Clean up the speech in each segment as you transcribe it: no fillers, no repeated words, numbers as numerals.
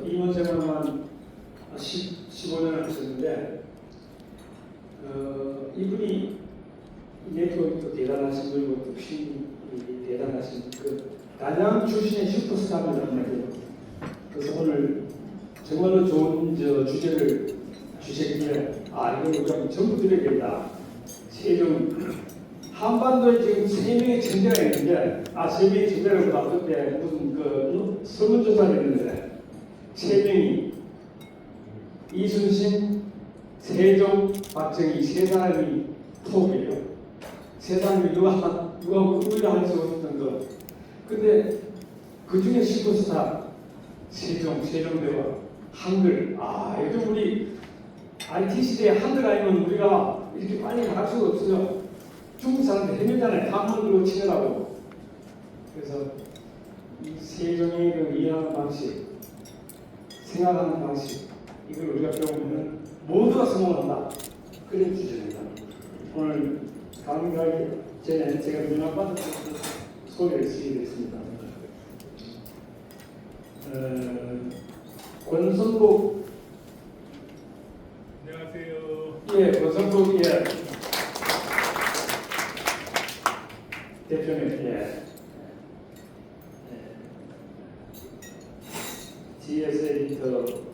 임원 생활만 15년을 하셨는데 이분이 네트워크도 대단하신 분이고 또 힘이 대단하신 그 단양 출신의 슈퍼스타입니다. 그래서 오늘 정말로 좋은 주제를 주셨기에 이걸 우리가 전부 드려야겠다. 세종 한반도에 지금 3명의 천재가 있는데 3명의 천재라고 봤을 때 무슨 그 설문조사를 했는데 3명이 이순신, 세종, 박정희 3사람이 톱이에요. 3사람이 누가 우위할 수 없었던 거. 근데 그 중에 슈퍼스타 세종대왕 한글. 요즘 우리 IT 시대에 한글 아니면 우리가 이렇게 빨리 갈 수가 없어요. 중국 사람들 헤매잖아요. 한문으로 치느라고. 그래서 이 세종의 그 이해하는 방식, 생각하는 방식, 이걸 우리가 배우면 모두가 성공한다. 그런 주제입니다. 오늘 강의하기 전에 제가 문학받은 소개를 드리겠습니다. 권선복. 안녕하세요. 예, 권선복 대표님. GS 에디터.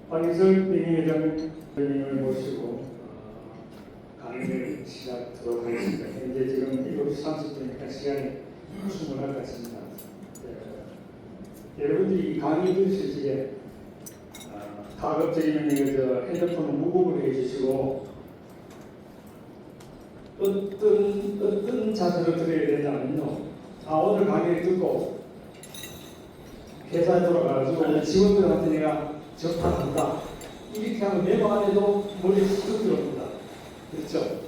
박인설 대리회장님을 모시고 강의를 시작하도록 하겠습니다. 현재 지금 7시 30분이니까 시간이 충분할 것 같습니다. 여러분들이 강의 들으실 때 가급적이면 핸드폰을 무급으로 해주시고 어떤 자세로 들어야 되냐면요. 오늘 강의를 듣고 회사에 돌아가가지고 직원들한테 내가 접근한다. 이렇게 하면 메모 안에도 머리에 쑥 들어옵니다. 그렇죠?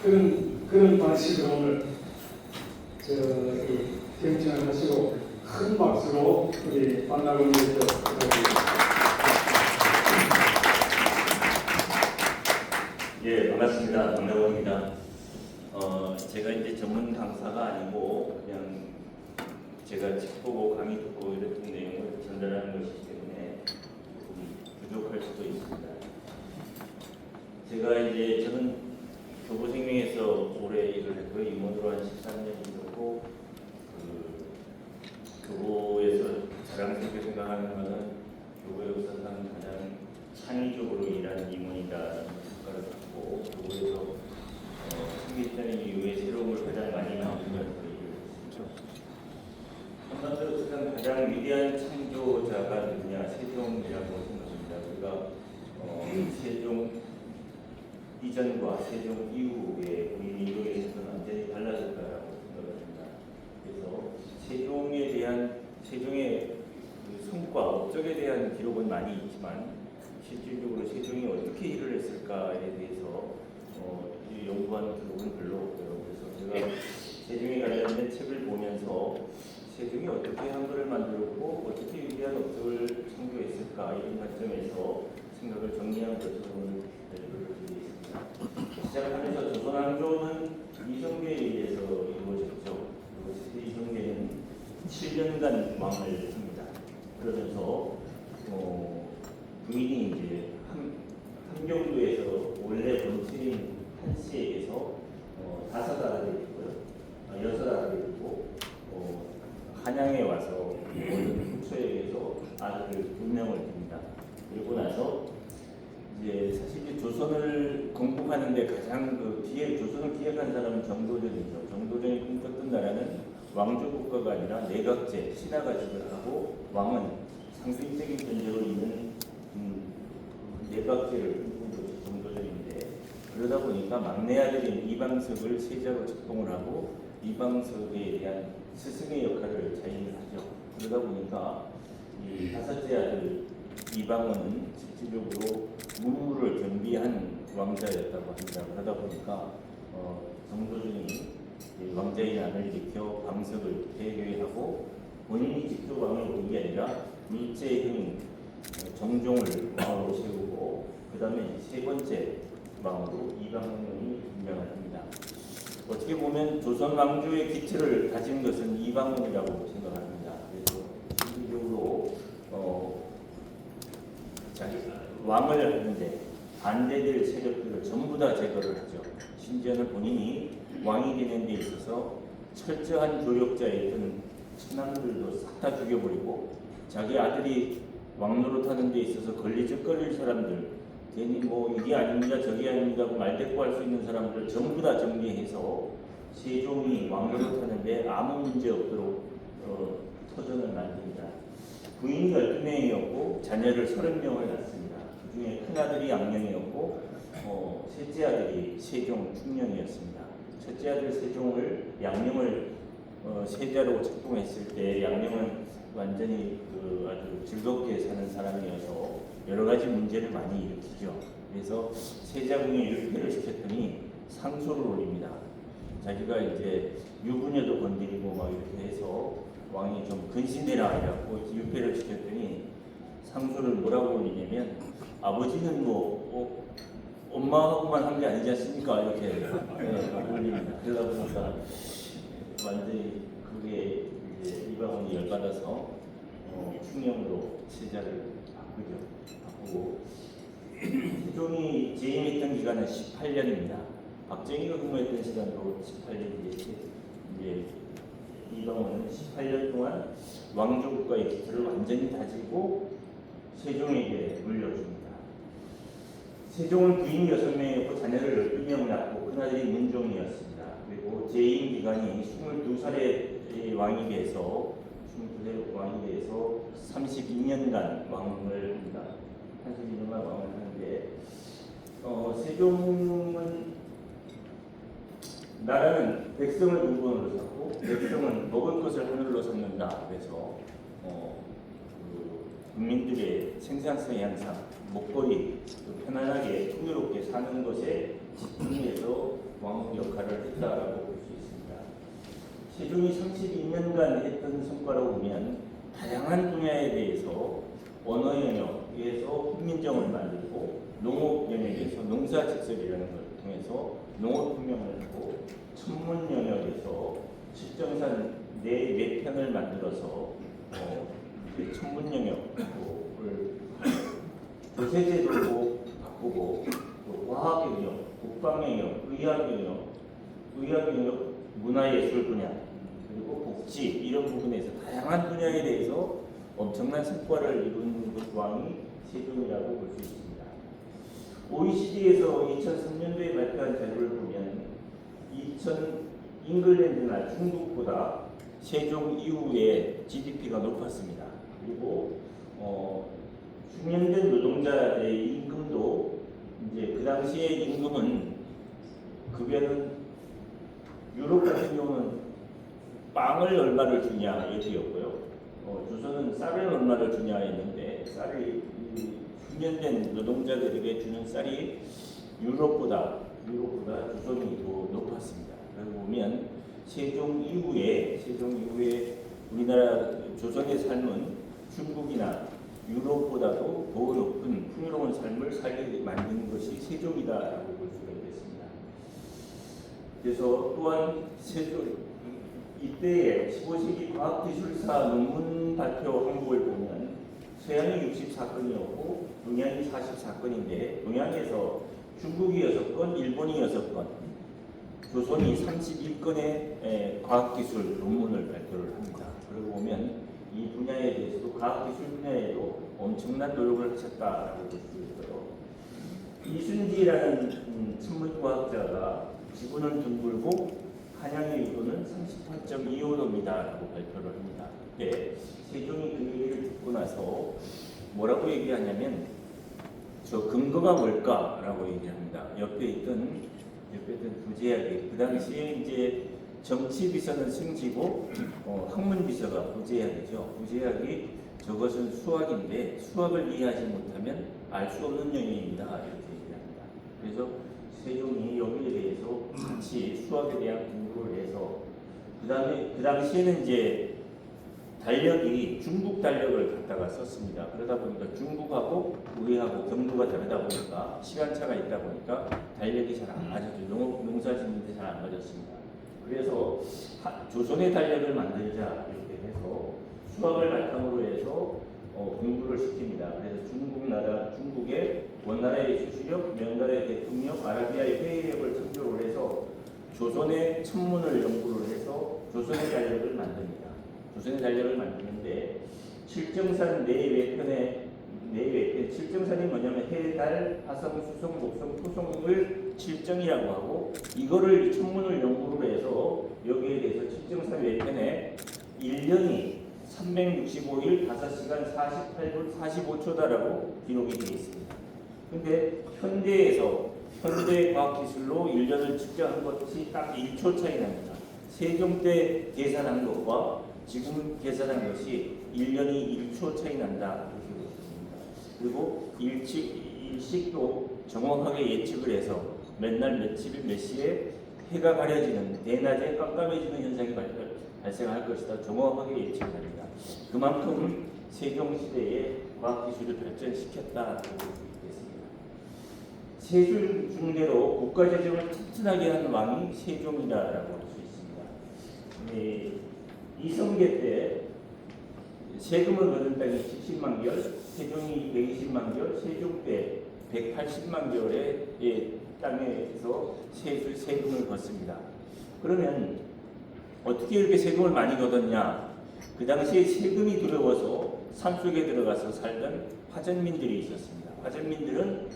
그런 방식으로 오늘 경청을 하시고 큰 박수로 우리 만나고 있는 예, 반갑습니다. 박나곤입니다. 제가 이제 전문 강사가 아니고 그냥 제가 책 보고 강의 듣고 이랬던 내용을 전달하는 것이기 때문에 부족할 수도 있습니다. 제가 이제 저는 교보생명에서 올해 일을 했고요. 임원으로 한 13년 있었고 교보에서 자랑스럽게 생각하는 것은 교보 역사상 가장 창의적으로 일하는 임원이다라는 평가를 받고 교보에서 창립되는 이후에 새로움을 가장 많이 만들면서 일을 했습니다. 한반도 역사상 가장 위대한 창조자가 누구냐? 세종이라고 생각합니다. 우리가 세종 이전과 세종 이후에 우리 민족의 역사는 완전히 달라졌다라고 생각을 합니다. 그래서 세종의 성과, 업적에 대한 기록은 많이 있지만 실질적으로 세종이 어떻게 일을 했을까에 대해서 연구한 기록은 별로 없고요. 그래서 제가 세종에 관련된 책을 보면서 세종이 어떻게 한글을 만들었고 어떻게 위대한 업적을 창조했을까 이런 관점에서 생각을 정리한 것으로 오늘 발표를 드리겠습니다. 시작하면서 조선왕조는 이성계에 의해서 이루어졌죠. 이성계는 7년간 왕을 합니다. 그러면서 부인이 이제 함경도에서 원래 본체인 한씨에게서 5 아들이 있고요, 6 아들이 있고 한양에 와서 후처에게서 아들을 2명을 둡니다. 그리고 나서 이제 사실 이제 조선을 건국하는데 가장 조선을 기획한 사람은 정도전이죠. 정도전이 꿈꿨던 나라는 왕조 국가가 아니라 내각제, 신하가지를 하고 왕은 상징적인 존재로 있는 내각제를 꿈꾼 것이 정도전인데, 그러다 보니까 막내 아들인 이방석을 세자로 책봉을 하고 이방석에 대한 스승의 역할을 자임을 하죠. 그러다 보니까 이 5째 아들 이방원은 실질적으로 문무를 겸비한 왕자였다고 합니다. 그러다 보니까 정도전이 왕자의 난을 지켜 방석을 폐교하고 본인이 직접 왕을 오른 게 아니라 일제형 정종을 왕으로 세우고 그다음에 세 번째 왕으로 이방원이 등장을 합니다. 어떻게 보면 조선 왕조의 기틀을 다진 것은 이방원이라고 생각합니다. 그래서 실질적으로 왕을 하는데 반대될 세력들을 전부 다 제거를 하죠. 심지어는 본인이 왕이 되는 데 있어서 철저한 조력자였던 처남들도 싹 다 죽여버리고 자기 아들이 왕노릇 하는 데 있어서 걸리적거릴 사람들, 괜히 뭐 이게 아닙니다 저게 아닙니다 하고 말대꾸할 수 있는 사람들을 전부 다 정리해서 세종이 왕노릇 하는데 아무 문제 없도록 터전을 만듭니다. 부인이 12명이었고 자녀를 30명을 낳습니다. 그 중에 큰아들이 양녕이었고 셋째 아들이 세종 충녕이었습니다. 첫째 아들 세종을 양녕을 세자로 책봉했을 때 양녕은 완전히 아주 즐겁게 사는 사람이어서 여러 가지 문제를 많이 일으키죠. 그래서 세자궁에 유폐를 시켰더니 상소를 올립니다. 자기가 이제 유부녀도 건드리고 막 이렇게 해서 왕이 좀 근신되라 해갖고 유폐를 시켰더니 상소를 뭐라고 올리냐면 아버지는 뭐 엄마하고만 한 게 아니지 않습니까? 이렇게 올립니다. 그러다 보니까 완전히 그게 이제 이방원이 열받아서 충령으로 세자를 바꾸고 세종이 재임했던 기간은 18년입니다. 박정희가 근무했던 시간도 18년인데 이제 이방원은 18년 동안 왕조국가의 기틀을 완전히 다지고 세종에게 물려줍니다. 세종은 부인 6명이었고 자녀를 12명 낳고 큰아들이 문종이었습니다. 그리고 재임 기간이 22살의 왕이 돼서 32년간 왕을 합니다. 32년간 왕을 하는데 세종은 나라는 백성을 근본으로 삼고 백성은 먹을 것을 하늘로 삼는다. 그래서 국민들의 생산성 향상, 먹거리 편안하게 풍요롭게 사는 것에 집중해서 왕 역할을 했다라고 볼 수 있습니다. 세종이 32년간 했던 성과로 보면 다양한 분야에 대해서 언어 영역에서 훈민정을 만들고 농업 영역에서 농사직설이라는 걸 통해서 농업혁명을 하고 천문 영역에서 측정산 네 편을 만들어서 천문 영역을 조세제도도 바꾸고 또 과학 영역, 국방 영역, 의학 영역, 문화예술 분야 그리고 복지 이런 부분에서 다양한 분야에 대해서 엄청난 성과를 이룬 것 왕이 세종이라고 볼 수 있습니다. OECD에서 2003년도에 발표한 자료를 보면 잉글랜드나 중국보다 세종 이후에 GDP가 높았습니다. 그리고 숙련된 노동자의 임금도 이제 그 당시의 임금은 급여는 유럽 같은 경우는 빵을 얼마를 주냐 얘기였고요. 조선은 쌀을 얼마를 주냐 했는데 쌀이 숙련된 노동자들에게 주는 쌀이 유럽보다 조선이 더 높았습니다. 그러고 보면 세종 이후에 우리나라 조선의 삶은 중국이나 유럽보다도 더 높은 풍요로운 삶을 살게 만드는 것이 세종이다라고 볼 수가 있겠습니다. 그래서 또한 이때의 15세기 과학기술사 논문 발표 항목을 보면 서양이 64건이었고 동양이 44건인데 동양에서 중국이 6건, 일본이 6건, 조선이 32건의 과학기술 논문을 발표를 합니다. 그러고 보면 이 분야에 대해서도 과학기술 분야에도 엄청난 노력을 하셨다라고 볼 수 있어요. 이순지라는 천문과학자가 지구는 둥글고 한양의 유도는 38.25도입니다라고 발표를 합니다. 그때 세종이 그 얘기를 듣고 나서 뭐라고 얘기하냐면 저 근거가 뭘까라고 얘기합니다. 옆에 있던 부제약이 그 당시에 이제 정치비서는 승지고 학문비서가 부제약이죠. 부제약이 저것은 수학인데 수학을 이해하지 못하면 알 수 없는 영역입니다. 이렇게 얘기합니다. 그래서 세종이 여기에 대해서 같이 수학에 대한 공부를 해서 그 당시에는 이제 달력이 중국 달력을 갖다가 썼습니다. 그러다 보니까 중국하고 우리하고 경도가 다르다 보니까 시간차가 있다 보니까 달력이 잘 안 맞았죠. 농사 짓는데 잘 안 맞았습니다. 그래서 조선의 달력을 만들자 이렇게 해서 수학을 바탕으로 해서 공부를 시킵니다. 그래서 중국의 원나라의 수시력, 명나라의 대통령, 아라비아의 회의력을 참조를 해서 조선의 천문을 연구를 해서 조선의 달력을 만듭니다. 조선의 달력을 만드는데 칠정산 내외편에 칠정산이 뭐냐면 해, 달, 화성, 수성, 목성, 토성을 칠정이라고 하고 이거를 천문을 연구를 해서 여기에 대해서 칠정산 외편에 1년이 365일 5시간 48분 45초다라고 기록이 되어 있습니다. 근데 현대 과학기술로 1년을 측정한 것이 딱 1초 차이 납니다. 세종 때 계산한 것과 지금 계산한 것이 1년이 1초 차이 난다. 그리고 일식도 정확하게 예측을 해서 맨날 며칠 몇 시에 해가 가려지는 대낮에 깜깜해지는 현상이 발생할 것이다. 정확하게 예측을 합니다. 그만큼 세종시대에 과학기술을 발전시켰다고 얘기했습니다. 세종 중대로 국가재정을 튼튼하게 한 왕이 세종이다라고 할 수 있습니다. 이성계 때 세금을 거둔 땅이 70만 결, 세종이 120만 결, 세종 때 180만 결의 땅에서 세금을 걷습니다. 그러면 어떻게 이렇게 세금을 많이 걷었냐? 그 당시에 세금이 두려워서 산속에 들어가서 살던 화전민들이 있었습니다. 화전민들은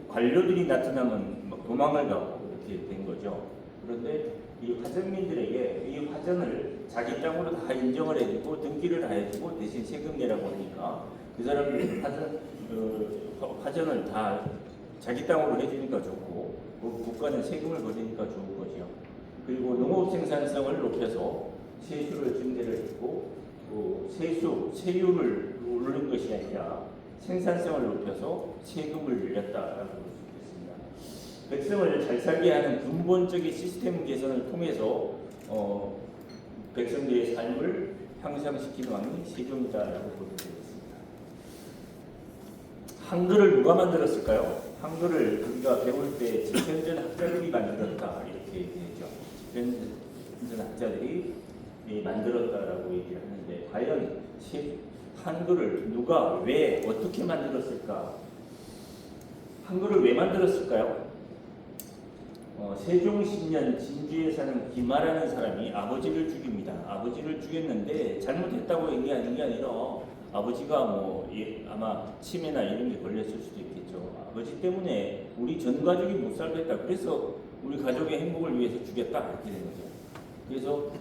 관료들이 나타나면 도망을 가고 이렇게 된 거죠. 그런데 이 화전민들에게 이 화전을 자기 땅으로 다 인정을 해주고 등기를 다 해주고 대신 세금 내라고 하니까 그 사람들이 화전을 다 자기 땅으로 해주니까 좋고 국가는 세금을 거두니까 좋은 거죠. 그리고 농업 생산성을 높여서 세수를 증대를 했고 세율을 오르는 것이 아니라 생산성을 높여서 세금을 늘렸다라고 볼 수 있겠습니다. 백성을 잘 살게 하는 근본적인 시스템 개선을 통해서 백성들의 삶을 향상시키는 왕이 세종이다라고 보게 되겠습니다. 한글을 누가 만들었을까요? 한글을 우리가 배울 때 집현전 학자들이 만들었다 이렇게 얘기하죠. 집현전 학자들이 만들었다라고 얘기를 하는데 과연 한글을 누가 왜 어떻게 만들었을까? 한글을 왜 만들었을까요? 세종 10년 진주에 사는 기마라는 사람이 아버지를 죽입니다. 아버지를 죽였는데 잘못했다고 얘기하는 게 아니라 아버지가 아마 치매나 이런 게 걸렸을 수도 있겠죠. 아버지 때문에 우리 전 가족이 못 살겠다. 그래서 우리 가족의 행복을 위해서 죽였다 이렇게 된 거죠. 그래서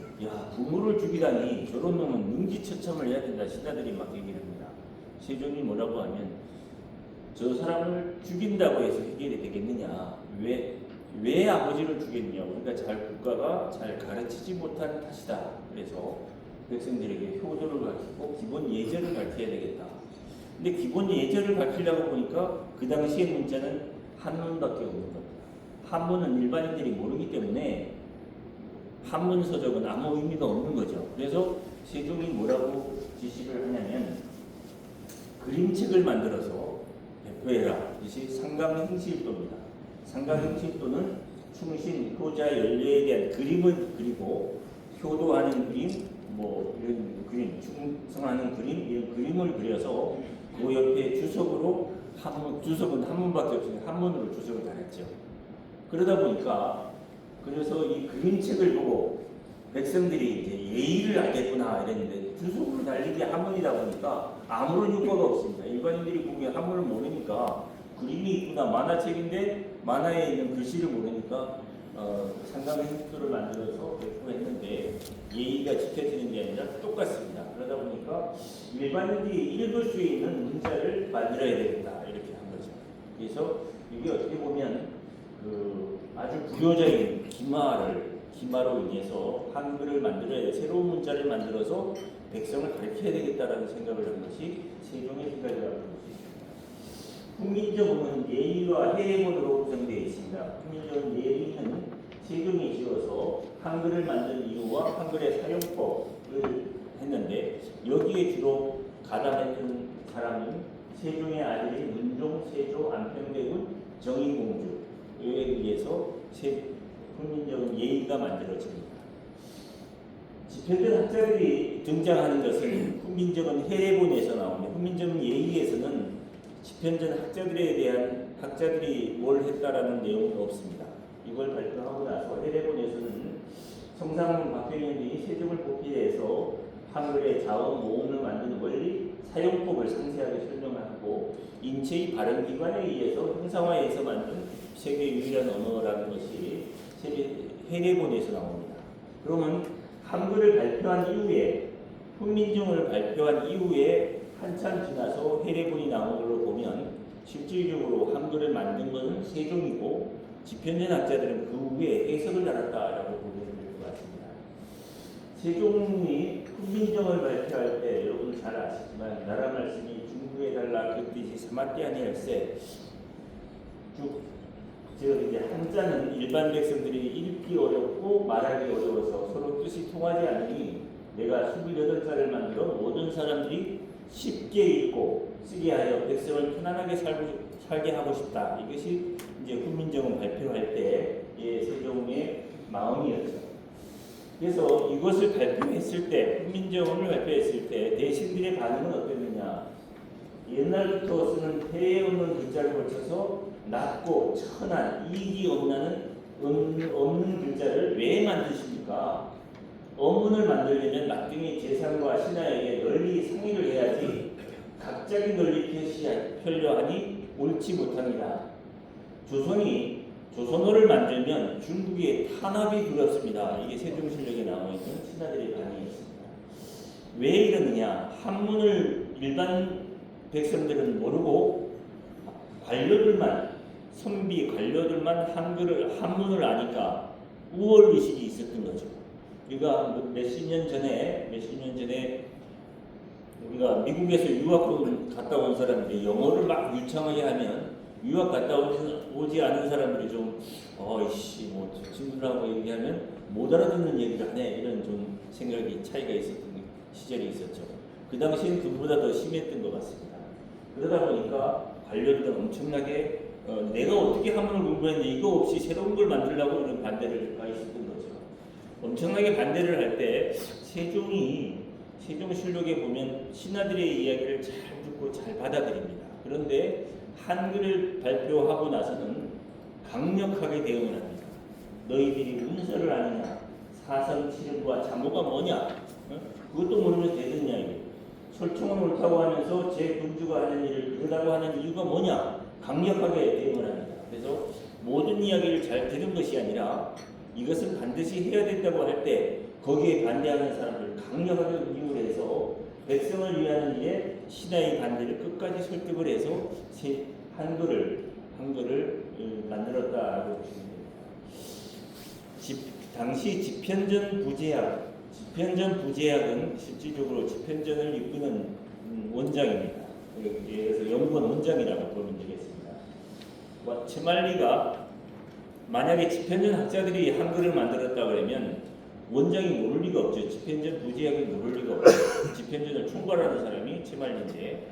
부모를 죽이다니 저런 놈은 능지처참을 해야 된다. 신하들이 막 얘기를 합니다. 세종이 뭐라고 하면 저 사람을 죽인다고 해서 해결이 되겠느냐? 왜 아버지를 죽였냐? 우리가 국가가 잘 가르치지 못한 탓이다. 그래서 백성들에게 효도를 가르치고 기본 예절을 가르쳐야 되겠다. 근데 기본 예절을 가르치려고 보니까 그 당시의 문자는 한문밖에 없는 겁니다. 한문은 일반인들이 모르기 때문에 한문 서적은 아무 의미가 없는 거죠. 그래서 세종이 뭐라고 지시를 하냐면 그림책을 만들어서 배포해라. 이것이 상강행시일도입니다. 상강행시일도는 충신, 효자, 연례에 대한 그림을 그리고 효도하는 그림, 이런 그림, 충성하는 그림, 이런 그림을 그려서 그 옆에 주석으로 주석은 한문밖에 없으니까 한문으로 주석을 달았죠. 그러다 보니까 그래서 이 그림책을 보고 백성들이 이제 예의를 알겠구나 이랬는데 주석으로 달린 게 한문이다 보니까 아무런 효과가 없습니다. 일반인들이 보기에 한문을 모르니까 그림이 있구나 만화책인데 만화에 있는 글씨를 모르니까 상강행시도를 만들어서 배포했는데 예의가 지켜지는 게 아니라 똑같습니다. 그러다 보니까 일반인들이 읽을 수 있는 문자를 만들어야 되겠다 이렇게 한 거죠. 그래서 이게 어떻게 보면 아주 구조적인 기마로 인해서 한글을 만들어야 돼. 새로운 문자를 만들어서 백성을 가르쳐야 되겠다라는 생각을 한 것이 세종의 생각이라고 볼 수 있습니다. 훈민정음은 예의와 해문으로 구성되어 있습니다. 훈민정음 예의는 세종이 지어서 한글을 만든 이유와 한글의 사용법을 했는데 여기에 주로 가담했던 사람은 세종의 아들인 문종, 세조, 안평대군, 정인공주에 의해서 훈민정음 예의가 만들어집니다. 집현전 학자들이 등장하는 것은 훈민정음 해례본에서 나옵니다. 훈민정음 예의에서는 집현전 학자들이 뭘 했다라는 내용은 없습니다. 이걸 발표하고 나서 해례본에서는 성상문 박병현 등이 세종을 보필해서 한글의 자원 모음을 만드는 원리, 사용법을 상세하게 설명하고 인체의 발음기관에 의해서 형상화해서 만든 세계 유일한 언어라는 것이 해례본에서 나옵니다. 그러면 한글을 발표한 이후에 훈민정음을 발표한 이후에 한참 지나서 해례본이 나온 걸로 보면 실질적으로 한글을 만든 것은 세종이고 집현전 학자들은 그 후에 해석을 달았다라고 보면 될 것 같습니다. 세종이 훈민정음을 발표할 때 여러분 잘 아시지만 나라 말씀이 중국에 달라 그 뜻이 사마띠 아니할세 즉 이제 한자는 일반 백성들이 읽기 어렵고 말하기 어려워서 서로 뜻이 통하지 않으니 내가 28자를 만들어 모든 사람들이 쉽게 읽고 쓰게 하여 백성을 편안하게 살게 하고 싶다. 이것이 이제 훈민정음 발표할 때의 세종의 마음이었죠. 그래서 이것을 발표했을 때, 훈민정음을 발표했을 때 대신들의 반응은 어땠느냐? 옛날부터 쓰는 폐에 없는 글자를 고쳐서 낮고 천한 이익이 없는 글자를 왜 만드십니까? 어문을 만들려면 낙등의 재상과 신하에게 널리 상의를 해야지 각자기 널리 펴려하니 옳지 못합니다. 조선어를 만들면 중국의 탄압이 두렵습니다. 이게 세종실록에 나와 있는 신하들의 반응이었습니다. 왜 이러느냐? 한문을 일반 백성들은 모르고 선비 관료들만 한문을 아니까 우월의식이 있었던 거죠. 우리가 몇십 년 전에 우리가 미국에서 유학 갔다 온 사람들이 영어를 막 유창하게 하면 유학 갔다 오지 않은 사람들이 좀 친구들하고 얘기하면 못 알아듣는 얘기를 하네 이런 좀 생각이 차이가 있었던 시절이 있었죠. 그 당시엔 그보다 더 심했던 것 같습니다. 그러다 보니까 관료들은 엄청나게 내가 어떻게 한문을 공부했는데 이거 없이 새로운 걸 만들려고 이런 반대를 가 있었던 거죠. 엄청나게 반대를 할 때 세종실록에 보면 신하들의 이야기를 잘 듣고 잘 받아들입니다. 그런데 한글을 발표하고 나서는 강력하게 대응을 합니다. 너희들이 문서를 아느냐? 사성칠음과 잠오가 뭐냐? 그것도 모르면서 대듣냐 이게. 설총은 옳다고 하면서 제 군주가 하는 일을 그러다고 하는 이유가 뭐냐? 강력하게 대응을 합니다. 그래서 모든 이야기를 잘 들은 것이 아니라 이것은 반드시 해야 된다고 할 때 거기에 반대하는 사람들을 강력하게 운용을 해서 백성을 위하는 일에 신하의 반대를 끝까지 설득을 해서 한글을 만들었다라고 보시면 됩니다. 당시 집현전 부제학은 실질적으로 집현전을 이끄는 원장입니다. 그래서 연구원 원장이라고 보면 되겠습니다. 채말리가 만약에 집현전 학자들이 한글을 만들었다 그러면 원장이 모를 리가 없죠. 집현전 부제학이 모를 리가 없죠. 집현전을 총괄하는 사람이 채말리인데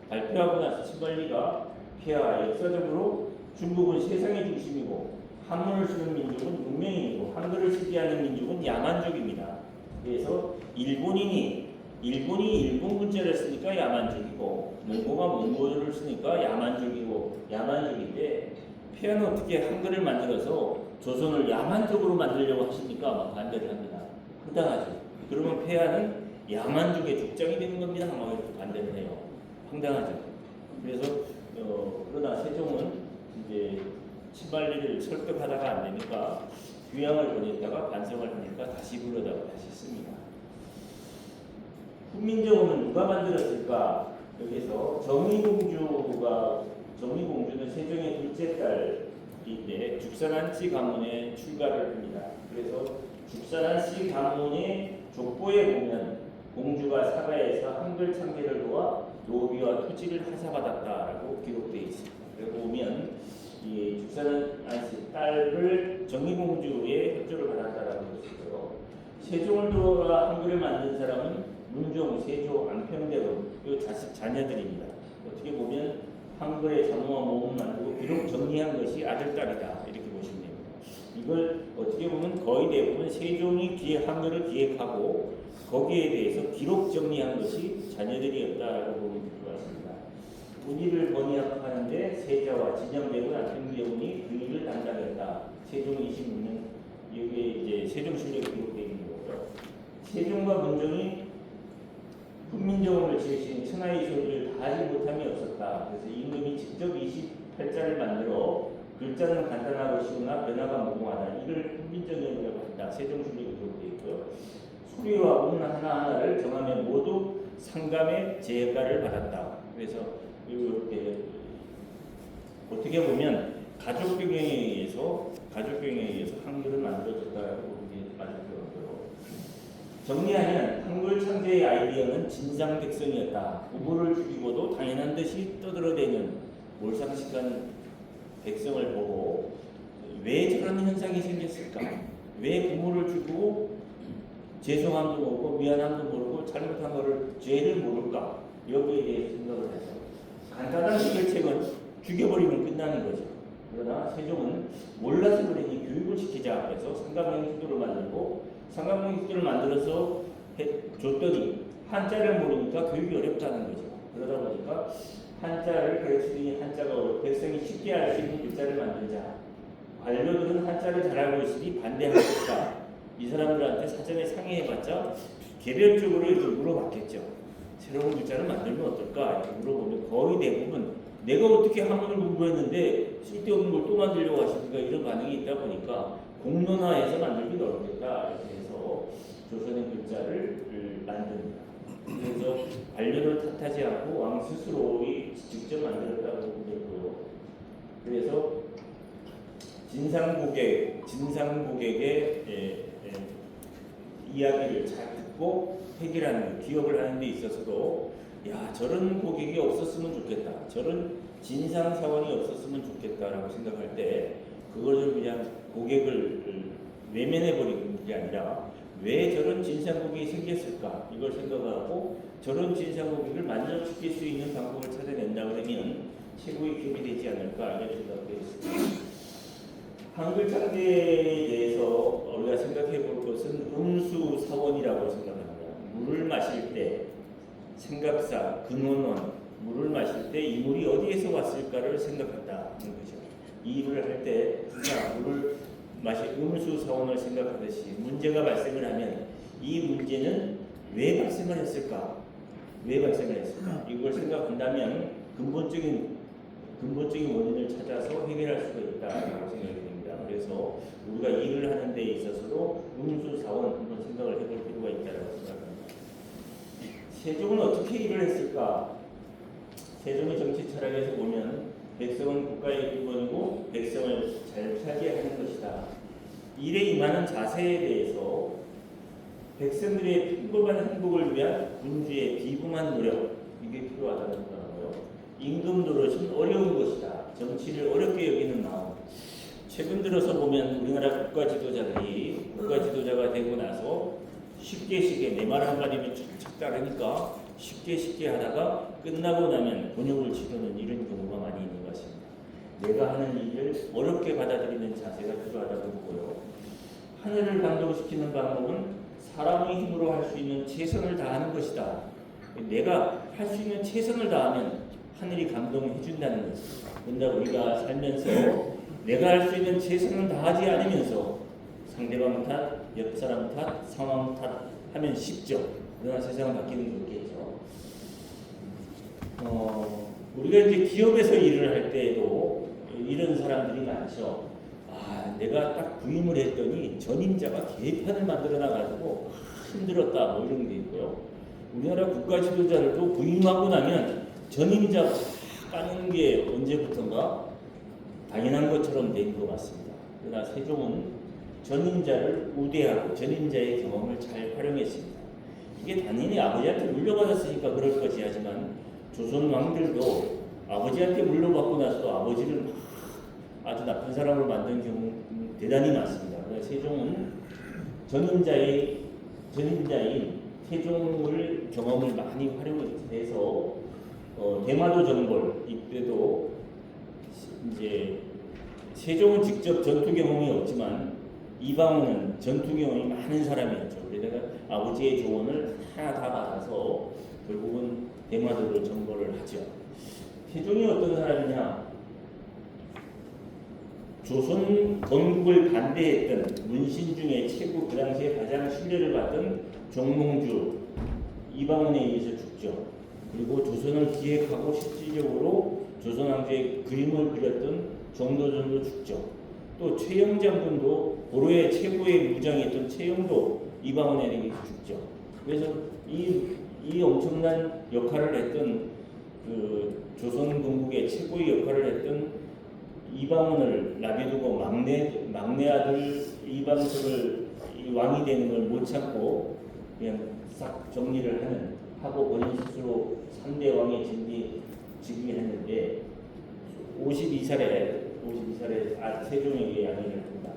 발표하고 나서 채말리가 폐하 역사적으로 중국은 세상의 중심이고 한문을 쓰는 민족은 문명인이고 한글을 쓰지 않는 민족은 야만족입니다. 그래서 일본이 일본 문자를 쓰니까 야만족이고 몽고가 몽고를 쓰니까 야만족인데 폐하는 어떻게 한글을 만들어서 조선을 야만족으로 만들려고 하십니까? 막 반대를 합니다. 황당하죠. 그러면 폐하는 야만족의 족장이 되는 겁니다. 막 이렇게 반대를 해요. 황당하죠. 그래서 그러나 세종은 이제 치말리를 설득하다가 안 되니까 귀향을 보냈다가 반성을 하니까 다시 부르다가 다시 씁니다. 훈민정음은 누가 만들었을까? 여기서 정의공주는 세종의 둘째 딸인데 죽산한씨 가문에 출가를 합니다. 그래서 죽산한씨 가문의 족보에 보면 공주가 사가에서 한글 창제를 도와 노비와 토지를 하사받았다라고 기록되어 있습니다. 그리고 보면 이 죽산한씨 딸을 정의공주의 협조를 받았다라고 했어요. 세종을 도와 한글을 만든 사람은 문종, 세조, 안평대로 이 자녀들입니다. 어떻게 보면 한글의 자모와 모음을 만들고 기록 정리한 것이 아들딸이다 이렇게 보시면 됩니다. 이걸 어떻게 보면 거의 대부분 세종이 한글을 기획하고 거기에 대해서 기록 정리한 것이 자녀들이었다라고 보면 될 것 같습니다. 문의를 번역하는데 세자와 진영대군, 안평대군이 그 일을 담당했다. 세종 26년 여기에 이제 세종실록에 기록되어 있는 거고요. 세종과 문종이 훈민정음을 지으신 천하의 소리를 다 하지 못함이 없었다. 그래서 임금이 직접 28자를 만들어 글자는 간단하고 쉬우나 변화가 무궁하다. 이를 훈민정음이라고 한다. 세종실록에 기록되어 있고요. 소리와 운 하나하나를 정하면 모두 상감의 제가를 받았다. 그래서 이렇게 어떻게 보면 가족경영에 의해서 한글을 만들어졌다고 보는 게 맞을 것 같고요. 정리하면 한글 창제의 아이디어는 진상백성이었다. 부모를 죽이고도 당연한 듯이 떠들어대는 몰상식한 백성을 보고 왜 저런 현상이 생겼을까? 왜 부모를 죽이고 죄송함도 모르고 미안함도 모르고 잘못한 것을 죄를 모를까? 여기에 대해서 생각을 해서 간단한 해결책은 죽여버리면 끝나는 거죠. 그러나 세종은 몰라서 그러니 교육을 시키자 해서 상감명식도를 만들고 상감명식도를 만들어서 줬더니 한자를 모르니까 교육이 어렵다는 거죠. 그러다 보니까 한자를 가르치더니 한자가 어렵고 백성이 쉽게 알 수 있는 글자를 만들자. 관료들은 한자를 잘 알고 있으니 반대하겠다. 이 사람들한테 사전에 상의해봤자 개별적으로 이렇게 물어봤겠죠. 새로운 글자를 만들면 어떨까? 이렇게 물어보면 거의 대부분 내가 어떻게 한문을 공부했는데 쓸데없는 걸 또 만들려고 하시니까 이런 반응이 있다 보니까 공론화해서 만들기 어렵겠다. 이렇게 해서 조선의 글자를 만듭니다. 그래서 관료를 탓하지 않고 왕 스스로 직접 만들었다고 보면 되고요. 그래서 진상고객의 이야기를 잘 듣고 해결하는 기업을 하는 데 있어서도 야 저런 고객이 없었으면 좋겠다. 저런 진상 사원이 없었으면 좋겠다라고 생각할 때 그걸 좀 그냥 고객을 외면해 버리는 게 아니라 왜 저런 진상 고객이 생겼을까 이걸 생각하고 저런 진상 고객을 만족시킬 수 있는 방법을 찾아낸다 그러면 최고의 기업이 되지 않을까 이런 생각도 있습니다. 한글 창제에 대해서 우리가 생각해 볼 것은 음수사원이라고 생각합니다. 물을 마실 때 생각사, 근원원, 물을 마실 때 이 물이 어디에서 왔을까를 생각한다는 거죠. 이 일을 할 때 물을 마실 음수사원을 생각하듯이 문제가 발생을 하면 이 문제는 왜 발생을 했을까? 이걸 생각한다면 근본적인 원인을 찾아서 해결할 수가 있다고 생각이 됩니다. 그래서 우리가 일을 하는 데 있어서도 음수사원 한번 생각을 해볼 필요가 있다고 생각합니다. 세종은 어떻게 일을 했을까? 세종의 정치 철학에서 보면 백성은 국가의 기본이고 백성을 잘 살게 하는 것이다. 일에 임하는 자세에 대해서 백성들의 평범한 행복을 위한 군주의 비범한 노력 이게 필요하다는 거고요. 임금 노릇은 어려운 것이다. 정치를 어렵게 여기는 마음. 최근 들어서 보면 우리나라 국가 지도자가 되고 나서 쉽게 내 말 한마디면 착착 따르니까 쉽게 하다가 끝나고 나면 곤욕을 치르는 이런 경우가 많이 있는 것 같습니다. 내가 하는 일을 어렵게 받아들이는 자세가 필요하다고 보고요. 하늘을 감동시키는 방법은 사람의 힘으로 할 수 있는 최선을 다하는 것이다. 내가 할 수 있는 최선을 다하면 하늘이 감동해 준다는 거죠. 그런데 우리가 살면서 내가 할 수 있는 최선을 다하지 않으면서 상대방 탓, 옆 사람 탓, 상황 탓 하면 쉽죠. 그러나 세상은 바뀌는 게 없겠죠. 우리가 이제 기업에서 일을 할 때에도 이런 사람들이 많죠. 내가 딱 부임을 했더니 전임자가 개판을 만들어 놔가지고 힘들었다 뭐 이런 게 있고요. 우리나라 국가 지도자들도 부임하고 나면 전임자 까는 게 언제부턴가 당연한 것처럼 된 것 같습니다. 그러나 세종은 전임자를 우대하고 전임자의 경험을 잘 활용했습니다. 이게 당연히 아버지한테 물려받았으니까 그럴 거지 하지만 조선 왕들도 아버지한테 물려받고 나서도 아버지를 아주 나쁜 사람으로 만든 경우 대단히 많습니다. 그래서 세종은 전임자인 세종을 경험을 많이 활용해서 대마도 정벌 이때도 이제 세종은 직접 전투 경험이 없지만 이방원은 전투 경험이 많은 사람이었죠. 그래서 아버지의 조언을 하나 다 받아서 결국은 대마도를 정벌을 하죠. 세종이 어떤 사람이냐? 조선 건국을 반대했던 문신 중에 최고 그 당시에 가장 신뢰를 받던 정몽주 이방원에 의해서 죽죠. 그리고 조선을 기획하고 실질적으로 조선 왕조의 그림을 그렸던 정도전도 죽죠. 또 최영 장군도 고려의 최고의 무장이었던 최영도 이방원에 의해서 죽죠. 그래서 이 엄청난 역할을 했던 그 조선 건국의 최고의 역할을 했던 이방원을 놔두고 막내 아들 이방석을 왕이 되는 걸 못 참고 그냥 싹 정리를 하고 본인 스스로 3대 왕의 즉위했는데 52살에 세종에게 양해를 합니다.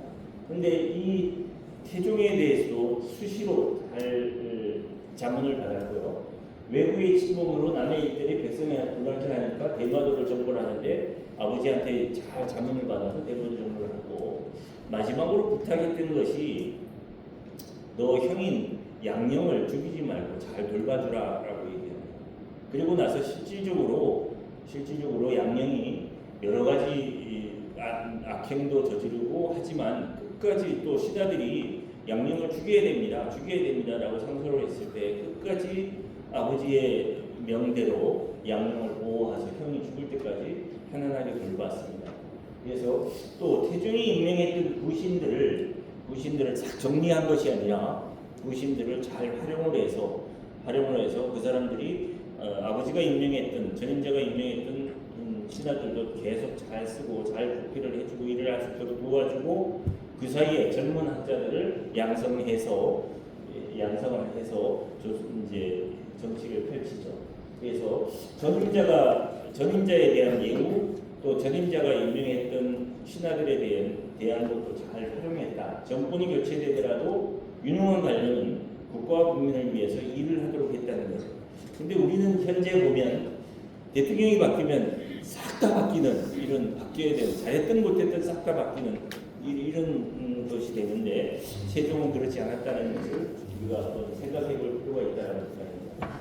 그런데 이 세종에 대해서도 수시로 자문을 받았고요. 외국의 침공으로 남의 일들이 백성이 불안정하니까 대마도를 정벌하는데 아버지한테 잘 자문을 받아서 대마도 정벌을 하고 마지막으로 부탁했던 것이 너 형인 양령을 죽이지 말고 잘 돌봐주라라고 얘기합니다. 그리고 나서 실질적으로 양령이 여러 가지 악행도 저지르고 하지만 끝까지 또 신하들이 양령을 죽여야 됩니다라고 상소를 했을 때 끝까지 아버지의 명대로 양령을 보호해서 형이 죽을 때까지 편안하게 돌봤습니다. 그래서 또 태종이 임명했던 부신들을 싹 정리한 것이 아니라 부신들을 잘 활용을 해서 그 사람들이 아버지가 임명했던 전임자가 임명했던 신하들도 계속 잘 쓰고 잘 부피를 해주고 일을 할 수 있도록 도와주고 그 사이에 젊은 학자들을 양성을 해서 이제 정치를 펼치죠. 그래서 전임자에 대한 예우 또 전임자가 임명했던 신하들에 대한 것도 잘 활용했다. 정권이 교체되더라도 유능한 관료는 국가와 국민을 위해서 일을 하도록 했다는 거죠. 근데 우리는 현재 보면 대통령이 바뀌면 싹 다 바뀌는 이런 바뀌어야 되는 잘했든 못했든 싹 다 바뀌는 이런 것이 되는데 세종은 그렇지 않았다는 것을 우리가 생각해 볼 필요가 있다는 생각입니다.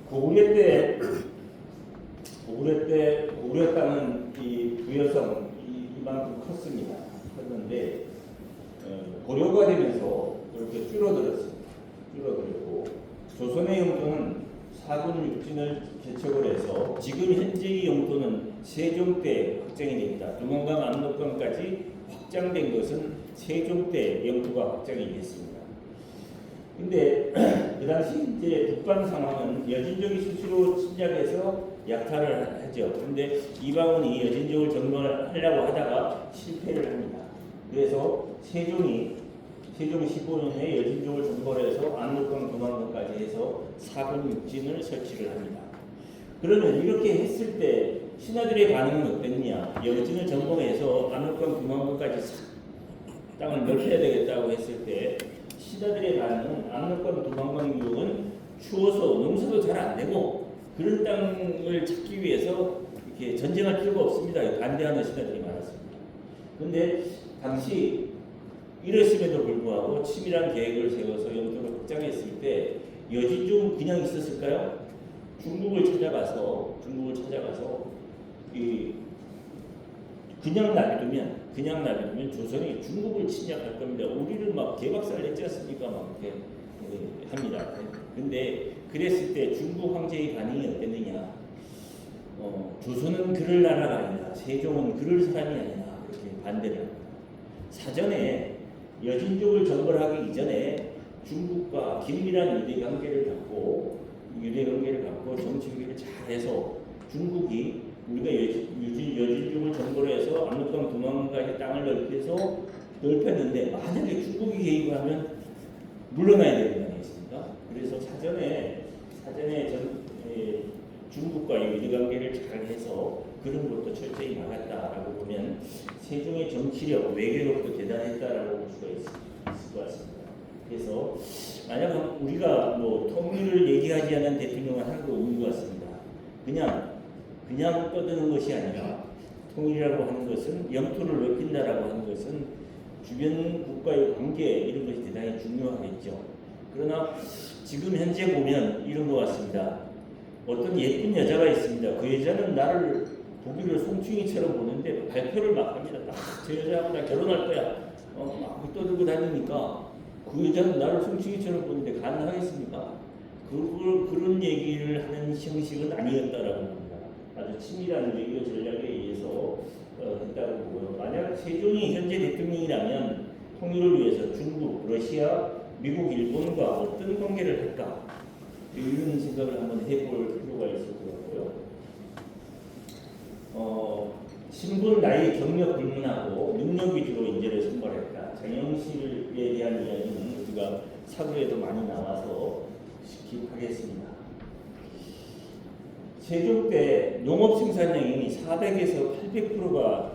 고구려 때 고구려 땅은 이 부여성 이만큼 컸는데 고려가 되면서 이렇게 줄어들었고 조선의 영토는 4군 6진을 개척을 해서 지금 현재의 영토는 세종 때 확장이 됩니다. 동원강 압록강까지 확장된 것은 세종 때 영토가 확장이 됐습니다. 근데 그 당시 이제 북방 상황은 여진족이 스스로 침략해서 약탈을 하죠. 그런데 이방원이 여진족을 정벌하려고 하다가 실패를 합니다. 그래서 세종 15년에 여진족을 정벌해서 압록강 도망강까지 해서 4군 6진을 설치를 합니다. 그러면 이렇게 했을 때 신하들의 반응은 어땠냐? 여진을 점검해서 압록강 도망강까지 땅을 넓혀야 되겠다고 했을 때 신하들의 반응은 압록강 도망강 유역은 추워서 농사도 잘 안 되고 그런 땅을 찾기 위해서 이렇게 전쟁할 필요가 없습니다. 반대하는 신하들이 많았습니다. 그런데 당시 이랬음에도 불구하고 치밀한 계획을 세워서 영토를 확장했을 때 여진족은 그냥 있었을까요? 중국을 찾아가서 그냥 놔두면 조선이 중국을 침략할 겁니다. 우리를 막 개박살 냈지 않습니까? 막 이렇게 합니다. 근데 그랬을 때 중국 황제의 반응이 어땠느냐? 조선은 그럴 나라가 아니다. 세종은 그럴 사람이 아니다. 이렇게 반대를 합니다. 사전에 여진족을 정벌하기 이전에 중국과 긴밀한 유대 관계를 갖고 정치 교류를 잘해서 중국이 우리가 여진족을 정벌해서 압록강 도망강까지 땅을 넓혔는데 만약에 중국이 개입을 하면 물러나야 되는 거 아니겠습니까? 그래서 사전에 중국과 유대 관계를 잘해서 그런 것도 철저히 막았다라고 보면 세종의 정치력, 외교력도 대단했다라고 볼 수가 있을 것 같습니다. 그래서 만약 우리가 뭐 통일을 얘기하지 않은 대통령은 하나도 없는 것 같습니다. 그냥 떠드는 것이 아니라 통일이라고 하는 것은 영토를 넓힌다라고 하는 것은 주변 국가의 관계 이런 것이 대단히 중요하겠죠. 그러나 지금 현재 보면 이런 것 같습니다. 어떤 예쁜 여자가 있습니다. 그 여자는 나를 보기를 송충이처럼 보는데 발표를 막 합니다. 저 여자하고 나 결혼할 거야. 막 떠들고 다니니까 그 여자는 나를 송충이처럼 보는데 가능하겠습니까? 그런 얘기를 하는 형식은 아니었다라고 합니다. 아주 치밀한 외교 전략에 의해서 했다고 보고요. 만약 세종이 현재 대통령이라면 통일을 위해서 중국, 러시아, 미국, 일본과 어떤 관계를 할까? 이런 생각을 한번 해볼 필요가 있을 것 같고요. 신분, 나이, 경력 불문하고 능력 위주로 인재를 선발했다. 장영실에 대한 이야기는 우리가 사부에도 많이 나와서 킵하겠습니다. 세종 때 농업 생산량이 400에서 800%가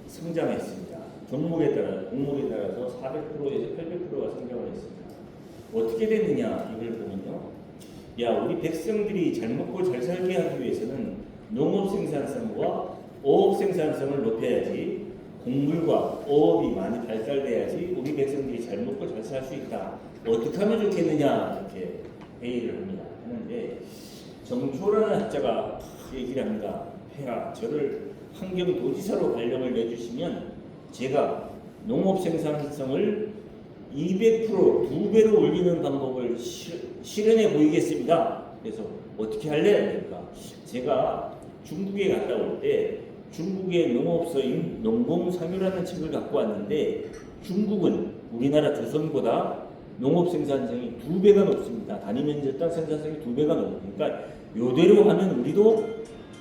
성장했습니다. 종목에 따라 공목에 따라서 400%에서 800%가 성장을 했습니다. 어떻게 됐느냐 이걸 보면요. 우리 백성들이 잘 먹고 잘 살게 하기 위해서는 농업 생산성과 어업 생산성을 높여야지, 곡물과 어업이 많이 발달돼야지 우리 백성들이 잘 먹고 잘 살 수 있다. 어떻게 하면 좋겠느냐 이렇게 회의를 합니다. 하는데 정초라는 학자가 얘기를 합니다. 폐하, 저를 환경도지사로 발령을 내주시면 제가 농업 생산성을 200% 2배로 올리는 방법을 실현해 보이겠습니다. 그래서 어떻게 할래? 그러니까 제가 중국에 갔다 올 때 중국의 농업서인 농공상유라는 책을 갖고 왔는데 중국은 우리나라 조선보다 농업 생산성이 2배가 높습니다. 단위 면적 땅 생산성이 2배가 높습니다. 그러니까 요대로 하면 우리도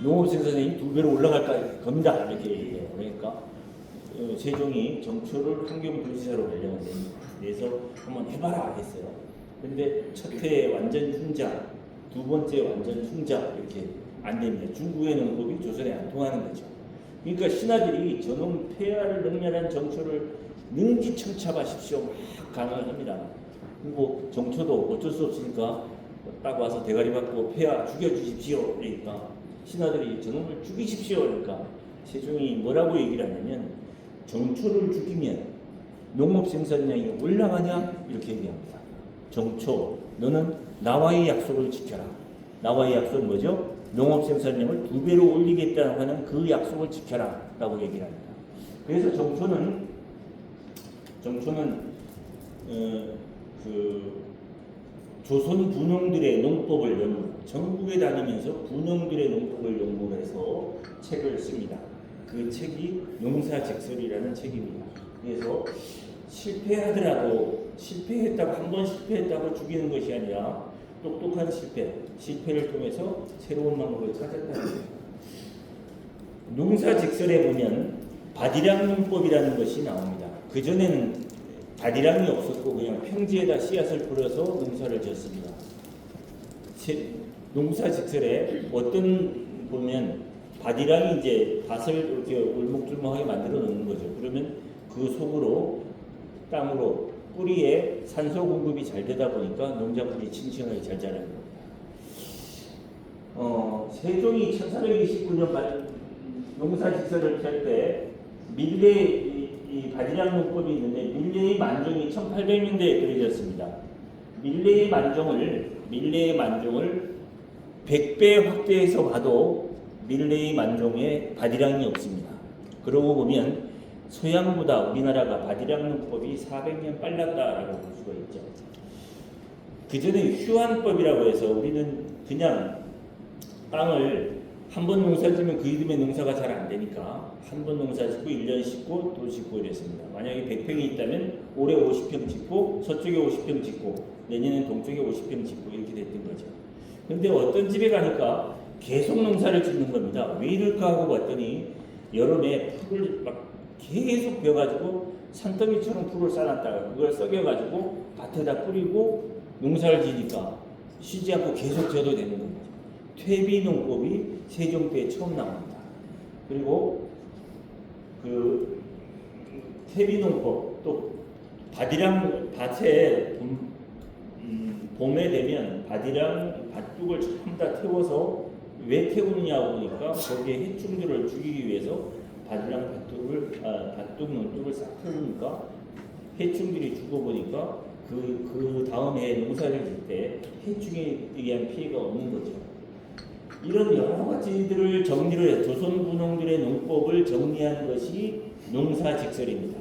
농업 생산성이 2배로 올라갈 겁니다. 이렇게 얘기해요. 그러니까 세종이 정초를 환경도지사로 발령을 내서 한번 해봐라 했어요. 근데 첫 해에 완전 흉자, 두 번째 완전 흉자 이렇게 안 됩니다. 중국의 농법이 조선에 안 통하는 거죠. 그러니까 신하들이 저놈 폐하를 능멸한 정초를 능지청착하십시오 막 강을 합니다. 그리고 정초도 어쩔 수 없으니까 딱 와서 대가리 받고 폐하 죽여주십시오. 그러니까 신하들이 저놈을 죽이십시오. 그러니까 세종이 뭐라고 얘기를 하냐면 정초를 죽이면 농업 생산량이 올라가냐 이렇게 얘기합니다. 정초, 너는 나와의 약속을 지켜라. 나와의 약속은 뭐죠? 농업 생산량을 2배로 올리겠다고 하는 그 약속을 지켜라 라고 얘기를 합니다. 그래서 정초는 조선 분홍들의 농법을 연구, 전국에 다니면서 분홍들의 농법을 연구해서 책을 씁니다. 그 책이 농사직설이라는 책입니다. 그래서 실패했다고 한 번 실패했다고 죽이는 것이 아니라 똑똑한 실패를 통해서 새로운 방법을 찾았다는 거예요. 농사직설에 보면 바디락 농법이라는 것이 나옵니다. 그전에는 바디락이 없었고 그냥 평지에다 씨앗을 뿌려서 농사를 지었습니다. 농사직설에 어떤 보면 바디락이 이제 밭을 이렇게 울목줄목하게 만들어 놓는 거죠. 그러면 그 속으로 땅으로 뿌리에 산소 공급이 잘 되다 보니까 농작물이 싱싱하게 잘 자라는 겁니다. 세종이 1429년 농사직설을 펼 때 밀레 이 바디락 농법이 있는데 밀레의 만종이 1800년대에 그려졌습니다. 밀레의 만종을 100배 확대해서 봐도 밀레의 만종에 바디락이 없습니다. 그러고 보면 서양보다 우리나라가 바디락 농법이 400년 빨랐다라고 볼 수가 있죠. 그 전에 휴안법이라고 해서 우리는 그냥 땅을 한 번 농사 지면 그 이듬해 농사가 잘 안 되니까 한 번 농사 짓고 1년 짓고 또 짓고 이랬습니다. 만약에 100평이 있다면 올해 50평 짓고 서쪽에 50평 짓고 내년엔 동쪽에 50평 짓고 이렇게 됐던 거죠. 그런데 어떤 집에 가니까 계속 농사를 짓는 겁니다. 왜 이럴까 하고 봤더니 여름에 풀을 막 계속 베어가지고 산더미처럼 풀을 쌓아놨다가 그걸 썩여가지고 밭에다 뿌리고 농사를 지니까 쉬지 않고 계속 져도 되는 겁니다. 퇴비농법이 세종 때 처음 나옵니다. 그리고 그 퇴비농법 또 밭이랑 밭에 봄에 되면 밭이랑 밭둑을 전부 다 태워서 왜 태우느냐 보니까 거기에 해충들을 죽이기 위해서 밭이랑 밭둑 논둑을 싹 태우니까 해충들이 죽어보니까 그 다음에 농사를 질 때 해충에 의한 피해가 없는 거죠. 이런 여러 가지들을 정리를 해 조선 군농들의 농법을 정리한 것이 농사직설입니다.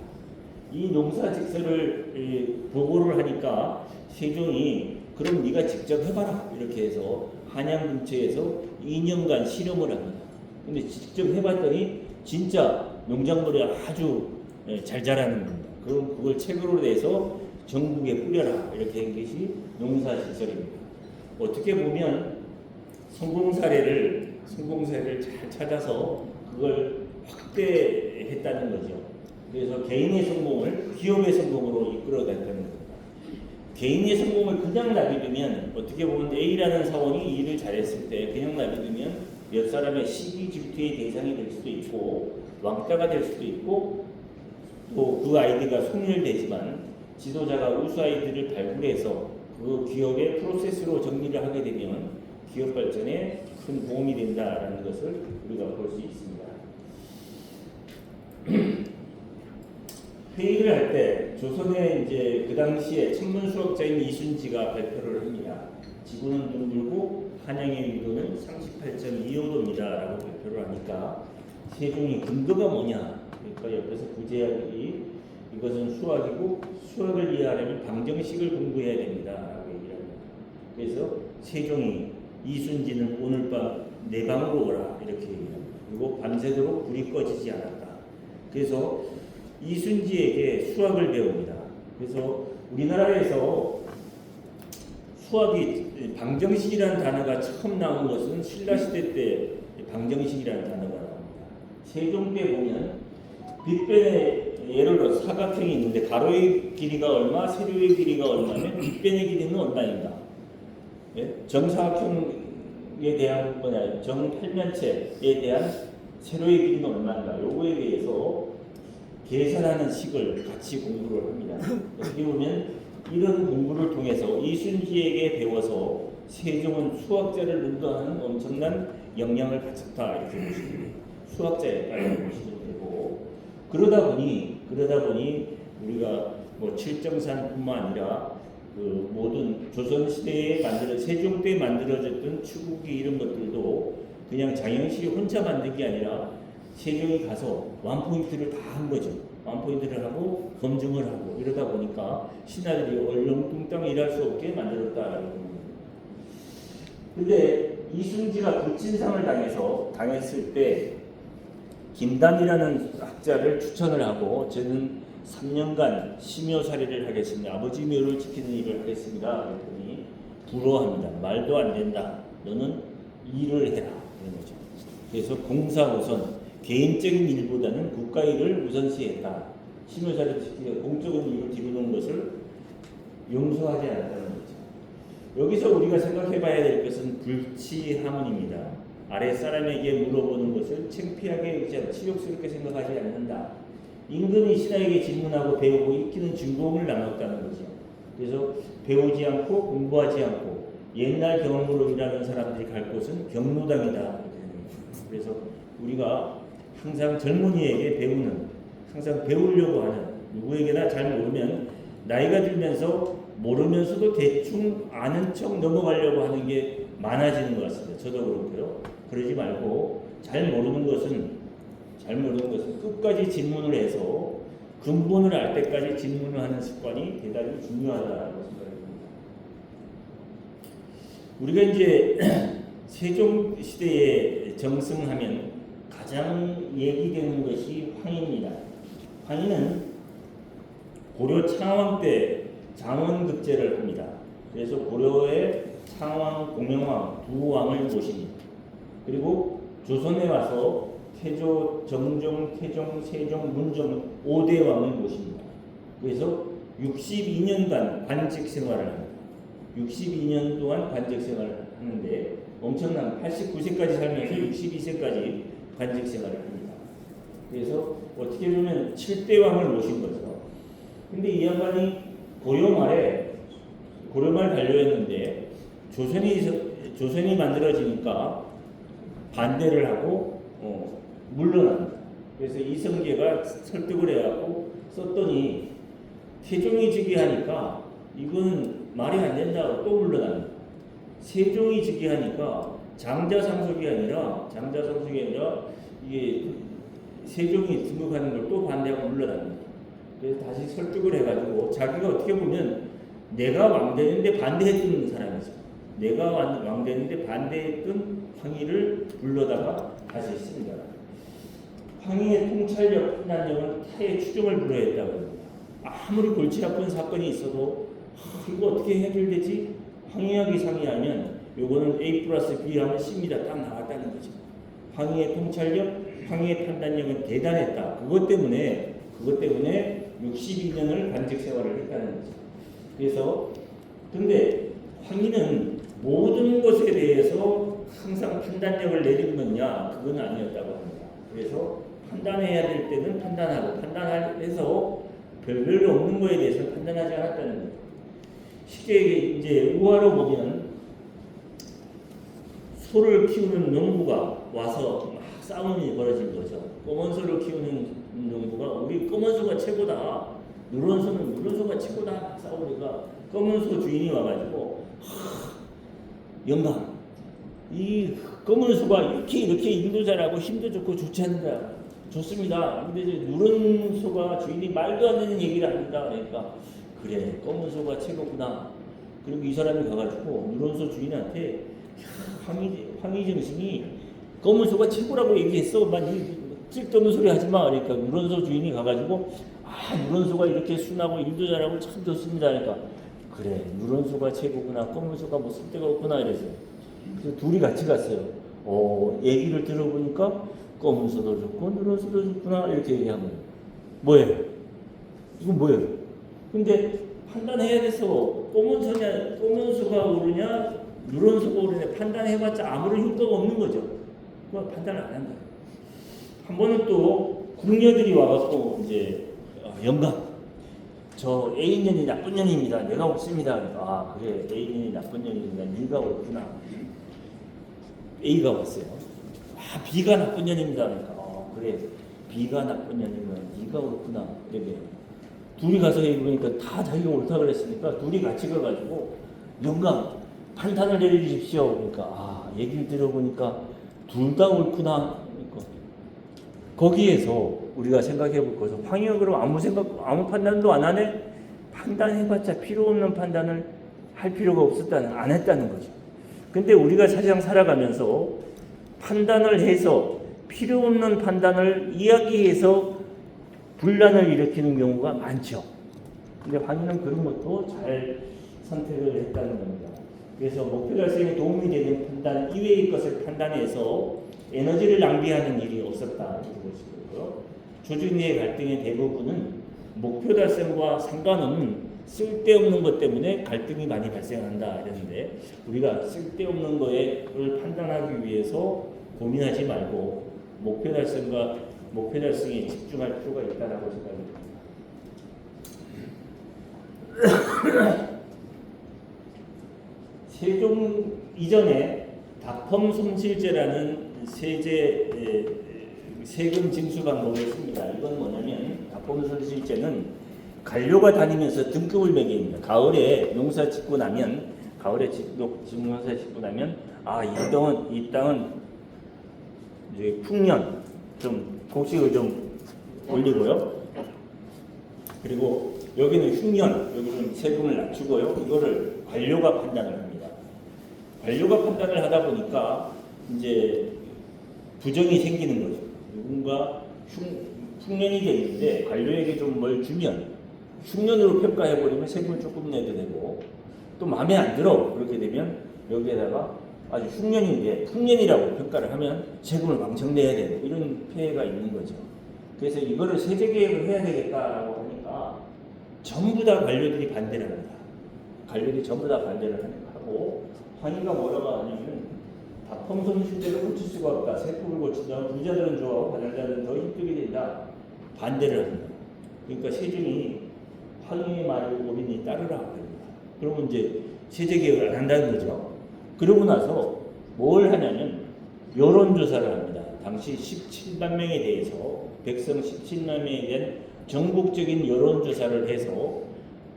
이 농사직설을 보고를 하니까 세종이 그럼 네가 직접 해봐라 이렇게 해서 한양 근처에서 2년간 실험을 합니다. 근데 직접 해봤더니 진짜 농작물이 아주 잘 자라는 겁니다. 그럼 그걸 책으로 내서 전국에 뿌려라 이렇게 한 것이 농사직설입니다. 어떻게 보면 성공 사례를 잘 찾아서 그걸 확대했다는 거죠. 그래서 개인의 성공을 기업의 성공으로 이끌어냈다는 겁니다. 개인의 성공을 그냥 놔두면 어떻게 보면 A라는 사원이 일을 잘했을 때 그냥 놔두면 몇 사람의 시기 질투의 대상이 될 수도 있고 왕따가 될 수도 있고 또 그 아이디가 소멸되지만 지도자가 우수 아이들을 발굴해서 그 기업의 프로세스로 정리를 하게 되면 기업 발전에 큰 도움이 된다라는 것을 우리가 볼 수 있습니다. 회의를 할 때 조선의 이제 그 당시에 천문 수학자인 이순지가 발표를 합니다. 지구는 둥글고 한양의 위도는 38.25도입니다라고 발표를 하니까 세종이 근거가 뭐냐? 그러니까 옆에서 구제하기 이것은 수학이고 수학을 이해하려면 방정식을 공부해야 됩니다라고 얘기를 합니다. 그래서 세종이 이순지는 오늘 밤 내 방으로 오라 이렇게 얘기합니다. 그리고 밤새도록 불이 꺼지지 않았다. 그래서 이순지에게 수학을 배웁니다. 그래서 우리나라에서 수학이 방정식이라는 단어가 처음 나온 것은 신라시대 때 방정식이라는 단어가 나옵니다. 세종 때 보면 빗변에 예를 들어 사각형이 있는데 가로의 길이가 얼마, 세로의 길이가 얼마면 빗변의 길이는 얼마인가? 예? 정사각형에 대한 뭐냐, 정팔면체에 대한 세로의 길이는 얼마인가? 요거에 대해서 계산하는 식을 같이 공부를 합니다. 어떻게 보면 이런 공부를 통해서 이순지에게 배워서 세종은 수학자를 능가하는 엄청난 영향을 바쳤다 이렇게 보시면 돼요. 수학자였다고 보시면 되고 그러다 보니 우리가 뭐 칠정산뿐만 아니라 그 모든 조선 시대에 세종 때 만들어졌던 추구기 이런 것들도 그냥 장영실이 혼자 만든 게 아니라 세종이 가서 완포인트를 다 한 거죠. 완포인트를 하고 검증을 하고 이러다 보니까 신하들이 얼렁뚱땅 일할 수 없게 만들었다라는 겁니다. 근데 이순지가 불친상을 당했을 때 김담이라는 학자를 추천을 하고 저는 3년간 심효살이를 하겠습니다. 아버지 묘를 지키는 일을 하겠습니다. 그랬더니 불허합니다. 말도 안 된다. 너는 일을 해라. 이런 거죠. 그래서 공사 우선 개인적인 일보다는 국가 일을 우선시했다. 심효살이를 지키고 공적인 일을 뒤로는 것을 용서하지 않았다는 거죠. 여기서 우리가 생각해봐야 될 것은 불치하문입니다. 아랫사람에게 물어보는 것을 창피하게 의지하고 치욕스럽게 생각하지 않는다. 임금이 신하에게 질문하고 배우고 익히는 즐거움을 나눴다는 거죠. 그래서 배우지 않고 공부하지 않고 옛날 경험으로 일하는 사람들이 갈 곳은 경로당이다. 그래서 우리가 항상 젊은이에게 항상 배우려고 하는 누구에게나 잘 모르면 나이가 들면서 모르면서도 대충 아는 척 넘어가려고 하는 게 많아지는 것 같습니다. 저도 그렇고요. 그러지 말고 잘 모르는 것은 끝까지 질문을 해서 근본을 알 때까지 질문을 하는 습관이 대단히 중요하다고 생각합니다. 우리가 이제 세종 시대에 정승하면 가장 얘기되는 것이 황희입니다. 황희는 고려 창왕 때 장원급제를 합니다. 그래서 고려의 창왕, 공명왕 두 왕을 모십니다. 그리고 조선에 와서 태조, 정종, 태종, 세종, 문종 5대 왕을 모십니다. 그래서 62년간 관직 생활을 합니다. 62년 동안 관직 생활을 하는데 엄청난 89세까지 살면서 62세까지 관직 생활을 합니다. 그래서 어떻게 보면 7대 왕을 모신 거죠. 근데 이 양반이 고려말에 고려말 반려했는데 조선이 만들어지니까 반대를 하고 물러납니다. 그래서 이성계가 설득을 해갖고 썼더니 태종이 즉위하니까 이건 말이 안 된다고 또 물러납니다. 세종이 즉위하니까 장자상속이 아니라 이게 세종이 등극하는 걸 또 반대하고 물러납니다. 그래서 다시 설득을 해가지고 자기가 어떻게 보면 내가 왕되는데 반대했던 사람이죠. 내가 왕되는데 반대했던 황희를 불러다가 다시 했습니다. 황희의 통찰력, 판단력은 타의 추종을 불허했다고 합니다. 아무리 골치 아픈 사건이 있어도 이거 어떻게 해결되지? 황희하게 상의하면 요거는 A+B 하면 C입니다. 딱 나왔다는 거죠. 황희의 통찰력, 황희의 판단력은 대단했다. 그것 때문에 62년을 관직 생활을 했다는 거죠. 그래서 근데 황희는 모든 것에 대해서 항상 판단력을 내리느냐 그건 아니었다고 합니다. 그래서 판단해야 될 때는 판단하고 판단해서 별로 없는 거에 대해서 판단하지 않았다는 거죠. 쉽게 이제 우화로 보면 소를 키우는 농부가 와서 막 싸움이 벌어진 거죠. 검은 소를 키우는 농부가 우리 검은 소가 최고다. 누런 소는 누런 소가 최고다. 싸우니까 검은 소 주인이 와가지고 영감 이 검은 소가 이렇게 일도 잘하고 힘도 좋고 좋지 않는다. 좋습니다. 근데 이제 누런 소가 주인이 말도 안 되는 얘기를 합니다. 그러니까 그래 검은 소가 최고구나. 그리고 이 사람이 가가지고 누런 소 주인한테 황희 정신이 검은 소가 최고라고 얘기했어. 쓸데없는 소리 하지 마. 그러니까 누런 소 주인이 가가지고 누런 소가 이렇게 순하고 일도 잘하고 참 좋습니다. 그러니까 그래 누런 소가 최고구나. 검은 소가 뭐 쓸데가 없구나 이래서 그래서 둘이 같이 갔어요. 얘기를 들어보니까 검은 소도 좋고 누런 소도 좋구나 이렇게 얘기하면 뭐예요? 이건 뭐예요? 근데 판단해야 돼서 검은 소가 오르냐 누런 소가 오르냐 판단해봤자 아무런 효과가 없는 거죠. 그건 판단을 안 한다. 한 번은 또 궁녀들이 와갖고 이제 영감 저 A년이 나쁜 년입니다. 내가 옳습니다. 그래 A년이 나쁜 년이니까 네가 옳구나. A가 왔어요. B가 나쁜 년입니다. 그러니까 그래 B가 나쁜 년이면 네가 옳구나. 이렇게 둘이 가서 얘기하니까 다 자기가 옳다 그랬으니까 둘이 같이 가가지고 영감 판단을 내려주십시오. 그러니까 얘기를 들어보니까 둘 다 옳구나. 그러니까 거기에서 우리가 생각해 볼 것은 황희가 그럼 아무 판단도 안 하네? 판단해봤자 필요 없는 판단을 할 필요가 안 했다는 거죠. 근데 우리가 세상 살아가면서 판단을 해서 필요 없는 판단을 이야기해서 분란을 일으키는 경우가 많죠. 근데 황희는 그런 것도 잘 선택을 했다는 겁니다. 그래서 목표 달성에 도움이 되는 판단 이외의 것을 판단해서 에너지를 낭비하는 일이 없었다. 이렇게 볼 수 있고요. 조직 내 갈등의 대부분은 목표 달성과 상관없는 쓸데없는 것 때문에 갈등이 많이 발생한다 이랬는데 우리가 쓸데없는 거를 판단하기 위해서 고민하지 말고 목표 달성에 집중할 필요가 있다라고 생각합니다. 세종 이전에 다펌솜실제라는 세금 징수 방법을 씁니다. 이건 뭐냐면 다펌솜실제는 관료가 다니면서 등급을 매깁니다. 가을에 농사 짓고 나면 이 땅은 이제 풍년 좀 곡식을 좀 올리고요. 그리고 여기는 흉년 여기는 세금을 낮추고요. 이거를 관료가 판단을 합니다. 관료가 판단을 하다 보니까 이제 부정이 생기는 거죠. 누군가 흉년이 되는데 관료에게 좀 뭘 주면 흉년으로 평가해버리면 세금을 조금 내도 되고 또 마음에 안 들어 그렇게 되면 여기에다가 아주 흉년인데 풍년이라고 평가를 하면 세금을 왕창 내야 되고 이런 폐해가 있는 거죠. 그래서 이거를 세제개혁을 해야 되겠다라고 하니까 전부 다 관료들이 반대를 합니다. 관료들이 전부 다 반대를 하고 황희가 뭐라고 하냐면 다펌솜실제를 고칠 수가 없다. 세법을 고친다면 부자들은 좋아하고 가난자들은 더 힘들게 된다. 반대를 합니다. 그러니까 세종이 황희의 말을 옳으니 따르라 합니다. 그러면 이제 세제개혁을 안 한다는 거죠. 그러고 나서 뭘 하냐면 여론조사를 합니다. 당시 17만 명에 대해서 백성 17만 명에 대한 전국적인 여론조사를 해서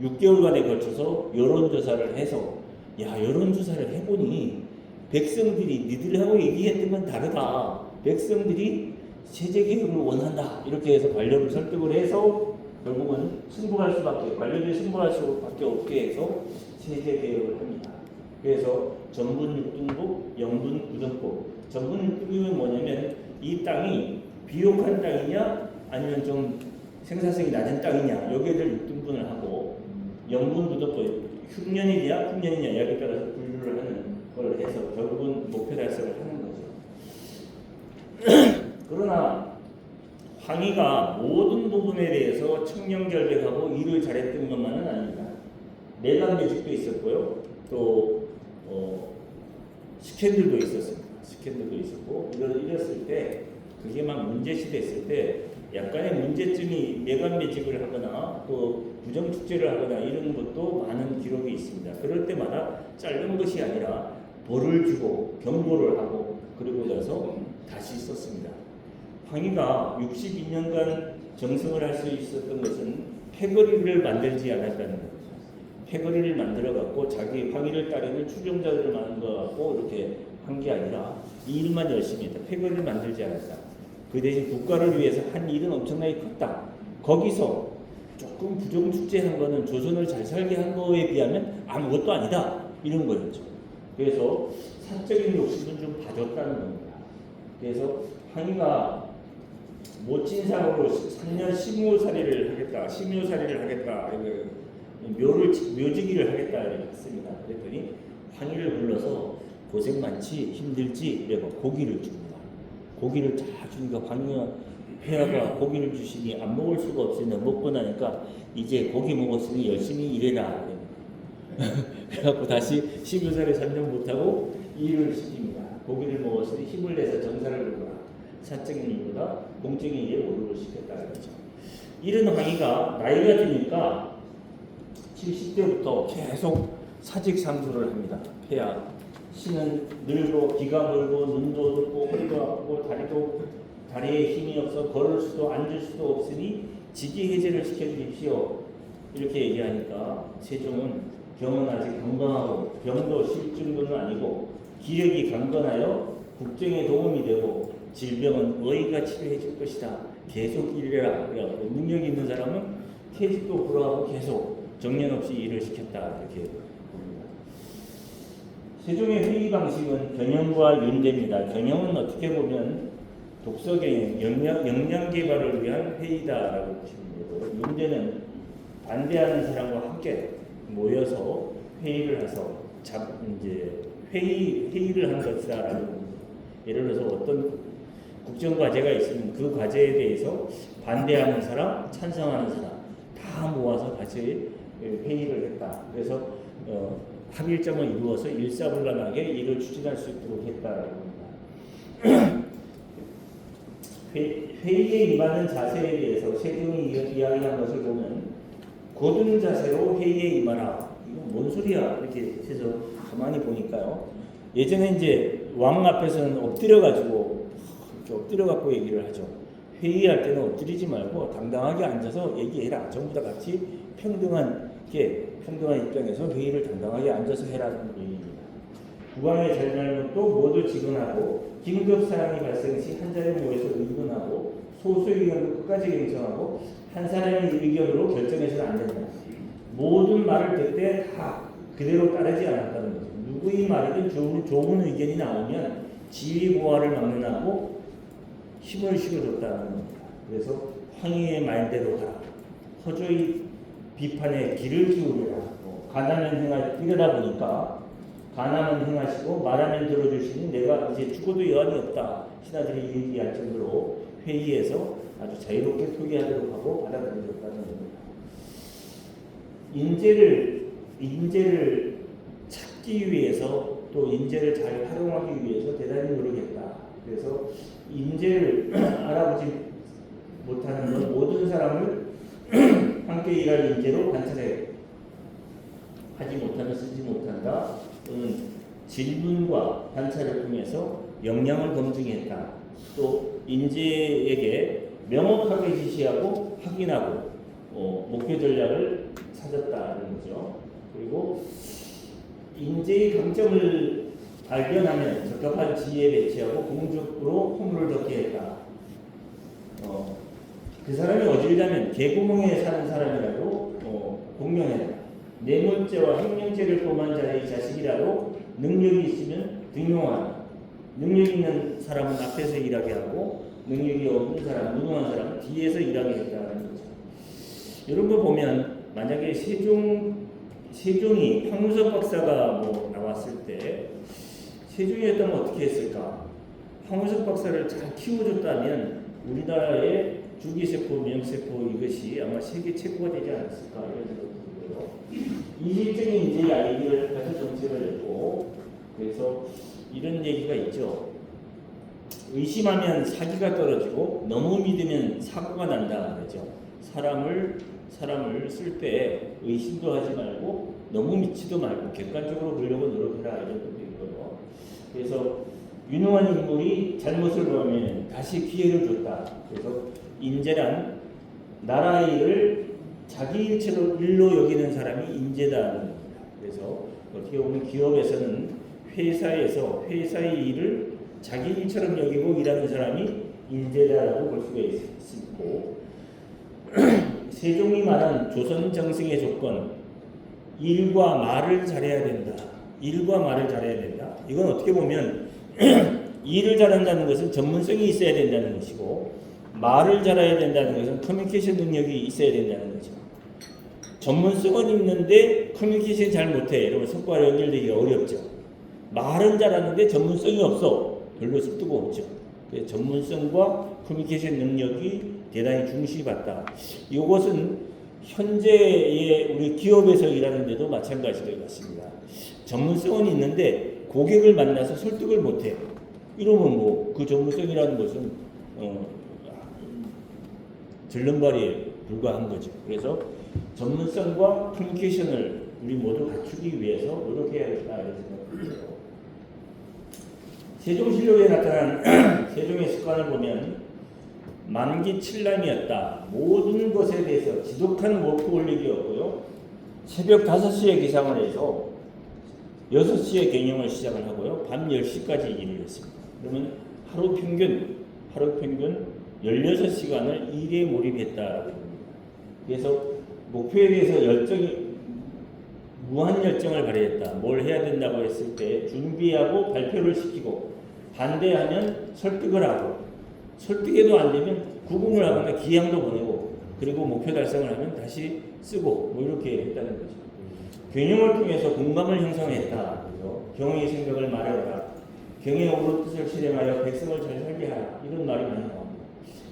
6개월간에 걸쳐서 여론조사를 해서 여론조사를 해보니 백성들이 니들하고 얘기했던 건 다르다. 백성들이 세제개혁을 원한다. 이렇게 해서 관료를 설득을 해서 결국은 관료들이 승부할 수밖에 없게 해서 세제개혁을 합니다. 그래서 전분 6등급, 영분 9등급. 전분 6등급은 뭐냐면 이 땅이 비옥한 땅이냐 아니면 좀 생산성이 낮은 땅이냐 여기에들 6등분을 하고 영분 9등급 흉년이냐 풍년이냐 여기에 따라서 분류를 하는 걸 해서 결국은 목표 달성을 하는 거죠. 그러나 황희가 모든 부분에 대해서 청렴결백하고 일을 잘했던 것만은 아닙니다. 내각매직도 있었고요. 또 스캔들도 있었습니다. 스캔들도 있었고 이랬을 때 그게 막 문제시 됐을 때 약간의 문제점이 내각매직을 하거나 또 부정축제를 하거나 이런 것도 많은 기록이 있습니다. 그럴 때마다 짧은 것이 아니라 벌을 주고 경고를 하고 그리고 나서 다시 썼습니다. 황희가 62년간 정승을 할 수 있었던 것은 패거리를 만들지 않았다는 거죠. 패거리를 만들어 갖고 자기 황희를 따르는 추종자들을 만들어 갖고 이렇게 한 게 아니라 이 일만 열심히 했다. 패거리를 만들지 않았다. 그 대신 국가를 위해서 한 일은 엄청나게 컸다. 거기서 조금 부정축제한 거는 조선을 잘 살게 한 거에 비하면 아무것도 아니다. 이런 거였죠. 그래서 사적인 욕심은 좀 봐줬다는 겁니다. 그래서 황희가 모친상으로 3년 심호살이를 하겠다, 심효살이를 하겠다, 묘지기를 하겠다 이렇게 했습니다. 그랬더니 황희를 불러서 고생 많지 힘들지 이래서 고기를 줍니다. 고기를 쫙 주니까 황희가 폐하가 고기를 주시니 안 먹을 수가 없으니 먹고 나니까 이제 고기 먹었으니 열심히 일해라. 그래갖고 다시 심효살이 3년 못하고 일을 시킵니다. 고기를 먹었으니 힘을 내서 정사를 불러라. 사적인 일보다 공적인 일에 오르를 시켰다는 거죠. 이런 황희가 나이가 드니까 70대부터 계속 사직상수를 합니다. 폐하 신은 늙고 기가 멀고 눈도 늙고 허리도 아프고 다리에 힘이 없어 걸을 수도 앉을 수도 없으니 직위해제를 시켜주십시오. 이렇게 얘기하니까 세종은 병은 아직 건강하고 병도 실 정도는 아니고 기력이 강건하여 국정에 도움이 되고 질병은 의가 치료해 줄 것이다. 계속 일해라. 그래갖고 능력이 있는 사람은 퇴직도 불허하고 계속 정년 없이 일을 시켰다. 이렇게 봅니다. 세종의 회의 방식은 경영과 윤대입니다. 경영은 어떻게 보면 독서 경영, 역량 개발을 위한 회의다라고 보시면 되고, 윤대는 반대하는 사람과 함께 모여서 회의를 해서 이제 회의를 한 것이다라고 봅니다. 예를 들어서 어떤 국정 과제가 있으면 그 과제에 대해서 반대하는 사람, 찬성하는 사람 다 모아서 같이 회의를 했다. 그래서 합일점을 이루어서 일사불란하게 일을 추진할 수 있도록 했다라고 합니다. 회의에 임하는 자세에 대해서 세종이 이야기한 것을 보면 고든 자세로 회의에 임하라. 이건 뭔 소리야? 이렇게 해서 가만히 보니까요. 예전에 이제 왕 앞에서는 엎드려가지고 이렇게 엎드려갖고 얘기를 하죠. 회의할 때는 엎드리지 말고 당당하게 앉아서 얘기해라. 전부 다 같이 평등한 입장에서 회의를 당당하게 앉아서 해라는 얘기입니다. 국왕의 잘잘못도 모두 직언하고 긴급 사항이 발생 시 한 자리에 모여서 의논하고 소수 의견도 끝까지 경청하고 한 사람의 의견으로 결정해서는 안 된다. 모든 말을 들 때 다 그대로 따르지 않았다는 거죠. 누구의 말이든 좋은 의견이 나오면 지위고하를 막론하고 힘을 실어줬다는 겁니다. 그래서 황희의 말대로 하라. 허조의 비판에 귀를 기울여라. 가나면 행하시고 이러다 보니까 가나면 행하시고 말하면 들어주시니 내가 이제 죽어도 여한이 없다. 신하들이 얘기할 정도로 회의에서 아주 자유롭게 토기하도록 하고 받아들여졌다는 겁니다. 인재를 찾기 위해서 또 인재를 잘 활용하기 위해서 대단히 노력했다. 그래서 인재를 알아보지 못하는 건 모든 사람을 한 함께 일할 인재로 관찰해 하지 못하면 쓰지 못한다. 또는 질문과 관찰을 통해서 역량을 검증했다. 또 인재에게 명확하게 지시하고 확인하고 목표 전략을 찾았다는 거죠. 그리고 인재의 강점을 발견하면 적합한 지위에 배치하고 공적으로 허물을 덮게 했다. 그 사람이 어질다면 개구멍에 사는 사람이라도 공명해라. 뇌물죄와 횡령죄를 범한 자의 자식이라도 능력이 있으면 등용하라. 능력 있는 사람은 앞에서 일하게 하고 능력이 없는 사람, 무능한 사람은 뒤에서 일하게 했다는 거죠. 이런 거 보면 만약에 세종이 황우석 박사가 나왔을 때 세종이었다면 어떻게 했을까? 황우석 박사를 잘 키워줬다면 우리나라의 주기세포, 명세포 이것이 아마 세계 최고가 되지 않았을까 이런 생각이 들고요. 이질적인 이제 아이디어를 가서 정책을 냈고 그래서 이런 얘기가 있죠. 의심하면 사기가 떨어지고 너무 믿으면 사고가 난다 그러죠. 사람을 쓸 때 의심도 하지 말고 너무 믿지도 말고 객관적으로 보려고 노력해라 이런 것도 있고요. 그래서 유능한 인물이 잘못을 범하면 다시 기회를 줬다. 그래서 인재란 나라의 일을 자기 일로 여기는 사람이 인재다는 겁니다. 그래서 어떻게 보면 기업에서는 회사에서 회사의 일을 자기 일처럼 여기고 일하는 사람이 인재다라고 볼 수가 있고 세종이 말한 조선 정승의 조건 일과 말을 잘해야 된다. 일과 말을 잘해야 된다. 이건 어떻게 보면 일을 잘한다는 것은 전문성이 있어야 된다는 것이고 말을 잘해야 된다는 것은 커뮤니케이션 능력이 있어야 된다는 거죠. 전문성은 있는데 커뮤니케이션 잘 못해. 이러면 성과와 연결되기가 어렵죠. 말은 잘하는데 전문성이 없어. 별로 쓸데가 없죠. 전문성과 커뮤니케이션 능력이 대단히 중시받다. 이것은 현재의 우리 기업에서 일하는 데도 마찬가지일 것 같습니다. 전문성은 있는데 고객을 만나서 설득을 못해. 이러면 그 전문성이라는 것은 절름발이에 불과한 거죠. 그래서 전문성과 커뮤니케이션을 우리 모두 갖추기 위해서 노력해야겠다 이런 생각입니다. 세종실록에 나타난 세종의 습관을 보면 만기칠남이었다. 모든 것에 대해서 지독한 워크홀릭이었고요. 새벽 5시에 기상을 해서 6시에 경영을 시작을 하고요. 밤 10시까지 일을 했습니다. 그러면 하루 평균 16시간을 일에 몰입했다라고 합니다. 그래서 목표에 대해서 무한 열정을 발휘했다. 뭘 해야 된다고 했을 때 준비하고 발표를 시키고 반대하면 설득을 하고 설득해도 안 되면 구금을 하거나 기양도 보내고 그리고 목표 달성을 하면 다시 쓰고 이렇게 했다는 거죠. 경영을 통해서 공감을 형성했다. 경영의 생각을 말해라. 경영의 옳은 뜻을 실행하여 백성을 잘 살게 하라. 이런 말이 많이 나옵니다.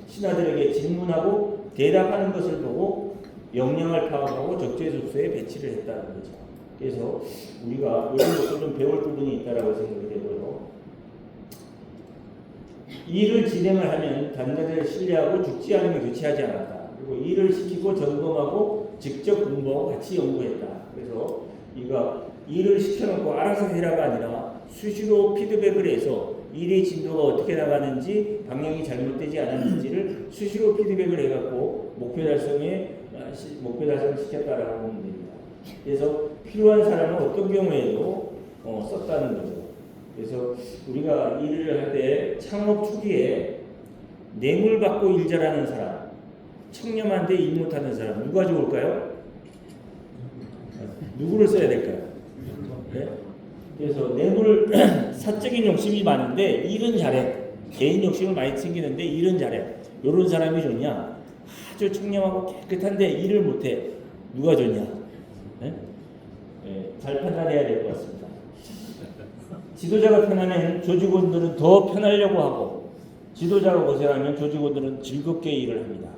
신하들에게 질문하고 대답하는 것을 보고 역량을 파악하고 적재적소에 배치를 했다는 거죠. 그래서 우리가 이런 것도 좀 배울 부분이 있다라고 생각이 되고요. 일을 진행을 하면 단가를 신뢰하고 죽지 않으면 교체하지 않았다. 그리고 일을 시키고 점검하고 직접 공부하고 같이 연구했다. 그래서 이가 일을 시켜놓고 알아서 해라가 아니라 수시로 피드백을 해서 일의 진도가 어떻게 나가는지 방향이 잘못되지 않았는지를 수시로 피드백을 해갖고 목표 달성을 시켰다라고 보면 됩니다. 그래서 필요한 사람은 어떤 경우에도 썼다는 거죠. 그래서 우리가 일을 할 때 창업 초기에 뇌물 받고 일 잘하는 사람, 청렴한데 일 못하는 사람 누가 좋을까요? 누구를 써야 될까요? 네? 그래서 뇌물 사적인 욕심이 많은데 일은 잘해. 개인 욕심은 많이 생기는데 일은 잘해. 이런 사람이 좋냐? 아주 청렴하고 깨끗한데 일을 못해. 누가 좋냐? 네? 네, 잘 판단해야 될 것 같습니다. 지도자가 편하면 조직원들은 더 편하려고 하고 지도자가 고생하면 조직원들은 즐겁게 일을 합니다.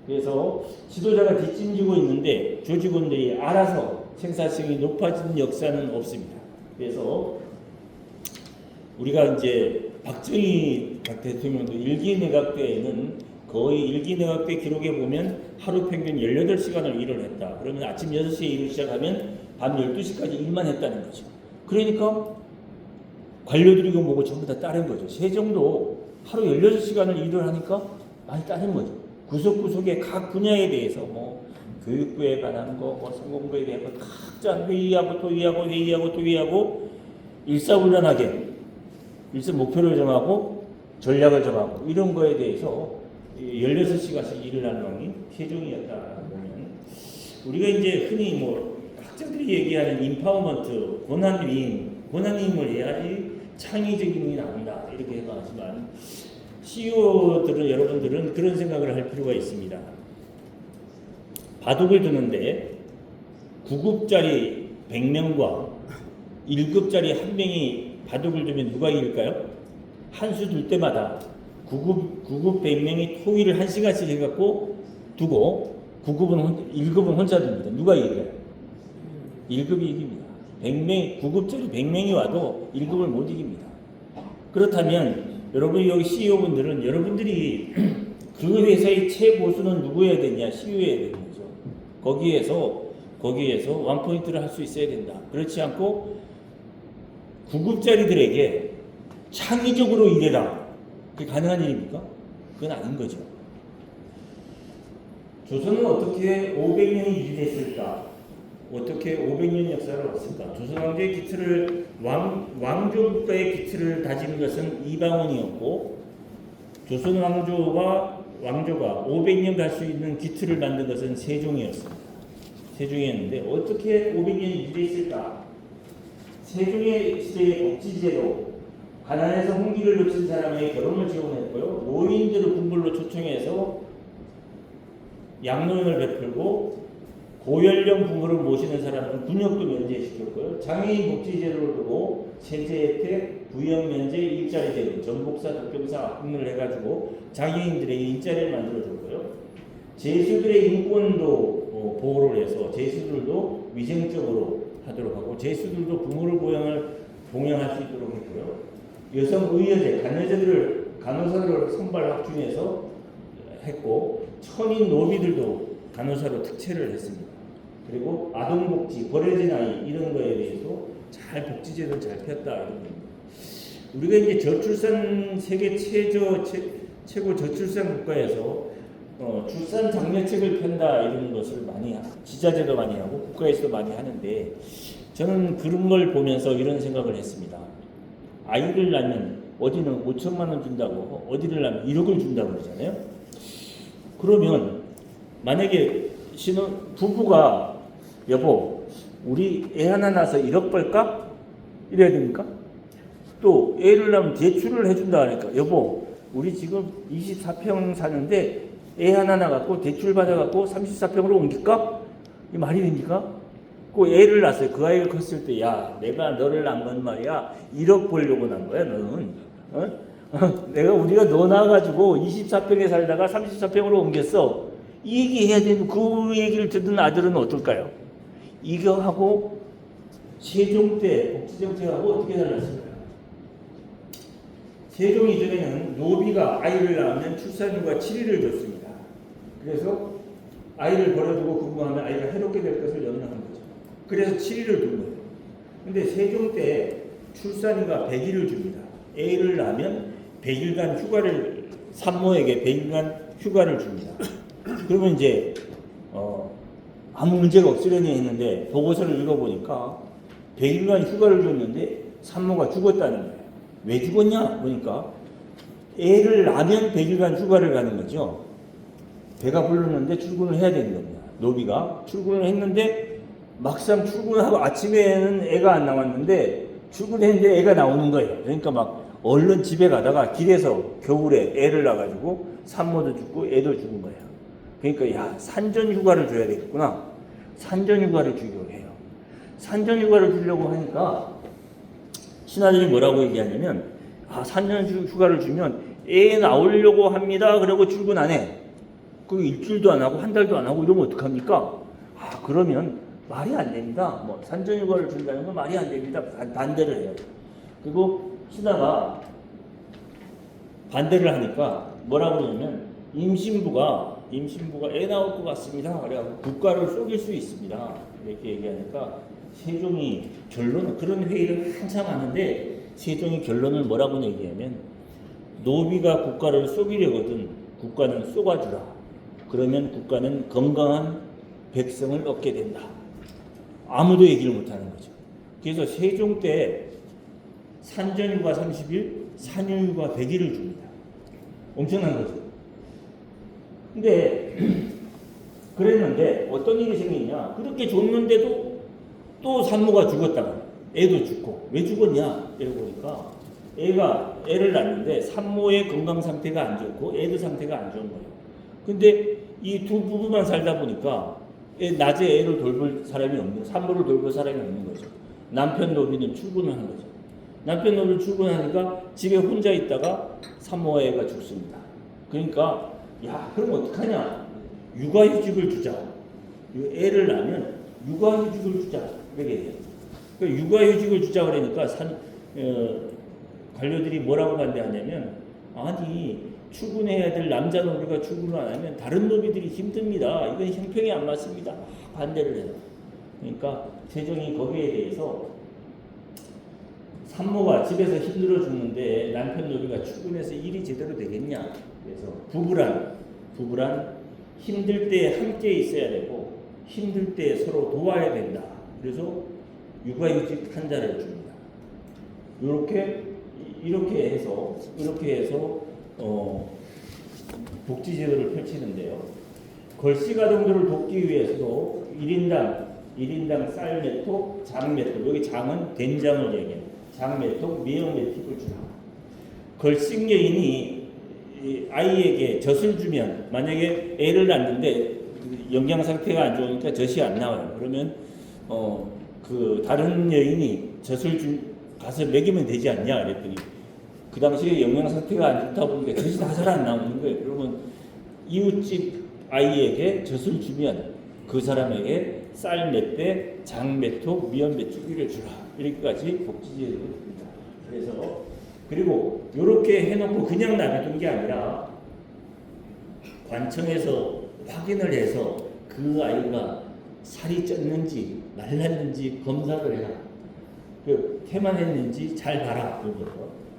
그래서 지도자가 뒷짐지고 있는데 조직원들이 알아서 생산성이 높아진 역사는 없습니다. 그래서 우리가 이제 박정희 대통령도 일기 내각 때에는 거의 일기내각대 기록에 보면 하루 평균 18시간을 일을 했다. 그러면 아침 6시에 일을 시작하면 밤 12시까지 일만 했다는 거죠. 그러니까 관료들이고 뭐고 전부 다 따른 거죠. 세종도 하루 16시간을 일을 하니까 많이 따른 거죠. 구석구석의 각 분야에 대해서 뭐 교육부에 관한 거, 뭐 성공부에 대한 거 각자 회의하고 토의하고 일사불란하게 일선 목표를 정하고 전략을 정하고 이런 거에 대해서 16시간씩 일을 하는 왕이 세종이었다 보면 우리가 이제 흔히 뭐 학자들이 얘기하는 인파워먼트, 권한위임을 해야지 창의적인 일이 나온다 이렇게 생각하지만 CEO들은 여러분들은 그런 생각을 할 필요가 있습니다. 바둑을 두는데 9급짜리 100명과 1급짜리 1명이 바둑을 두면 누가 이길까요? 한 수 둘 때마다 9급 100명이 토의를 1시간씩 해갖고 두고 1급은 혼자 둡니다. 누가 이길까요? 1급이 이깁니다. 9급짜리 100명이 와도 1급을 못 이깁니다. 그렇다면 여러분 여기 CEO분들은 여러분들이 그 회사의 최고수는 누구여야 되냐? CEO여야 되는 거죠. 거기에서 원포인트를 할 수 있어야 된다. 그렇지 않고 9급짜리들에게 창의적으로 일해라. 그게 가능한 일입니까? 그건 아닌 거죠. 조선은 어떻게 500년이 유지됐을까? 어떻게 500년 역사를 왔을까? 조선 왕조의 기틀을 왕조의 기틀을 다지는 것은 이방원이었고 조선 왕조가 500년 갈 수 있는 기틀을 만든 것은 세종이었습니다. 세종이었는데 어떻게 500년이 유지됐을까? 세종의 시대의 복지제도, 가난해서 홍기를 놓친 사람에게 결혼을 지원했고요. 노인들을 군불로 초청해서 양로원을 베풀고 고연령 부모를 모시는 사람은 군역도 면제시켰고요. 장애인 복지제도를 두고 세제 혜택, 부역 면제, 일자리 제도, 전복사, 독경사 합문을 해가지고 장애인들에게 일자리를 만들어줬고요. 제수들의 인권도 보호를 해서 제수들도 위생적으로 하도록 하고 제수들도 부모를 봉양할 수 있도록 했고요. 여성 의여제, 간호사들을 선발 확충해서 했고 천인 노비들도 간호사로 특채를 했습니다. 그리고 아동복지, 버려진 아이 이런 거에 대해서 잘 복지제도를 잘 폈다 이런 겁니다. 우리가 이제 저출산 세계 최고 저출산 국가에서 출산 장려책을 편다 이런 것을 많이 지자체도 많이 하고 국가에서도 많이 하는데 저는 그런 걸 보면서 이런 생각을 했습니다. 아이를 낳으면 어디는 5천만 원 준다고 어디를 낳으면 1억을 준다고 그러잖아요. 그러면 만약에 부부가 여보 우리 애 하나 낳아서 1억 벌까? 이래야 됩니까? 또 애를 낳으면 대출을 해준다 하니까 여보 우리 지금 24평 사는데 애 하나 낳아갖고 대출 받아갖고 34평으로 옮길까? 이 말이 됩니까? 그 애를 낳았어요. 그 아이가 컸을 때 야 내가 너를 낳은 건 말이야 1억 벌려고 낳은 거야 너는 우리가 너 낳아가지고 24평에 살다가 34평으로 옮겼어. 이 얘기 해야 되는 그 얘기를 듣는 아들은 어떨까요? 이거하고 세종 때 복지정책하고 어떻게 달랐을까요? 세종 이전에는 노비가 아이를 낳으면 출산휴가 7일을 줬습니다. 그래서 아이를 버려두고 근무하면 아이가 해롭게 될 것을 염려한 거죠. 그래서 7일을 둔 거예요. 근데 세종 때 출산휴가 100일을 줍니다. 애를 낳으면 100일간 휴가를 산모에게 100일간 휴가를 줍니다. 그러면 이제 아무 문제가 없으려니 했는데 보고서를 읽어보니까 100일간 휴가를 줬는데 산모가 죽었다는 거예요. 왜 죽었냐 보니까 애를 낳으면 100일간 휴가를 가는 거죠. 배가 불렀는데 출근을 해야 되는 겁니다. 노비가 출근을 했는데 막상 출근하고 아침에는 애가 안 나왔는데 출근했는데 애가 나오는 거예요. 그러니까 막 얼른 집에 가다가 길에서 겨울에 애를 낳아가지고 산모도 죽고 애도 죽은 거예요. 그러니까 야 산전 휴가를 줘야 되겠구나. 산전 휴가를 주기로 해요. 산전 휴가를 주려고 하니까 신하들이 뭐라고 얘기하냐면 산전 휴가를 주면 애 나오려고 합니다. 그러고 출근 안 해. 그 일주일도 안 하고 한 달도 안 하고 이러면 어떡합니까? 그러면 말이 안 됩니다. 뭐 산전 휴가를 준다는 건 말이 안 됩니다. 반대를 해요. 그리고 신하가 반대를 하니까 뭐라고 그러냐면 임신부가 애 나올 것 같습니다. 그래갖고 국가를 속일 수 있습니다. 이렇게 얘기하니까 세종이 결론은 그런 회의를 항상 하는데 세종이 결론을 뭐라고 얘기하면 노비가 국가를 속이려거든 국가는 속아주라. 그러면 국가는 건강한 백성을 얻게 된다. 아무도 얘기를 못하는 거죠. 그래서 세종 때 산전휴가 30일, 산휴가 100일을 줍니다. 엄청난 거죠. 근데 그랬는데 어떤 일이 생기냐? 그렇게 줬는데도 또 산모가 죽었다가 애도 죽고 왜 죽었냐? 이러고 보니까 애를 낳는데 산모의 건강 상태가 안 좋고 애도 상태가 안 좋은 거예요. 근데 이 두 부부만 살다 보니까 낮에 애를 돌볼 사람이 없는, 산모를 돌볼 사람이 없는 거죠. 남편 노비는 출근을 하는 거죠. 남편 노비는 출근하니까 집에 혼자 있다가 산모와 애가 죽습니다. 그러니까 야, 그럼 어떡하냐? 육아휴직을 주자. 애를 낳으면 육아휴직을 주자. 이렇게 돼요. 그러니까 육아휴직을 주자 그러니까 관료들이 뭐라고 반대하냐면 아니 출근해야 될 남자 노비가 출근을 안 하면 다른 노비들이 힘듭니다. 이건 형평이 안 맞습니다. 반대를 해요. 그러니까 세종이 거기에 대해서 산모가 집에서 힘들어 죽는데 남편 노비가 출근해서 일이 제대로 되겠냐? 그래서 부부란 힘들 때 함께 있어야 되고 힘들 때 서로 도와야 된다. 그래서 육아휴직 한 달을 줍니다. 이렇게 해서 복지제도를 펼치는데요. 걸씨가정들을 돕기 위해서도 1인당 쌀 몇 톡, 장 몇 톡, 여기 장은 된장을 얘기해요. 장 몇 톡, 미역 몇 톡을 주라. 걸싱여인이 아이에게 젖을 주면 만약에 애를 낳는데 영양 상태가 안 좋으니까 젖이 안 나와요. 그러면 그 다른 여인이 젖을 가서 먹이면 되지 않냐 그랬더니 그 당시에 영양 상태가 안 좋다 보니까 젖이 다 잘 안 나오는 거예요. 그러면 이웃집 아이에게 젖을 주면 그 사람에게 쌀 몇 배, 장 몇 톡, 미역 몇 뚜기를 주라. 이렇게까지 복지제도를 줍니다. 그래서 그리고 이렇게 해놓고 그냥 놔둔 게 아니라 관청에서 확인을 해서 그 아이가 살이 쪘는지 말랐는지 검사를 해라. 그 태만했는지 잘 봐라.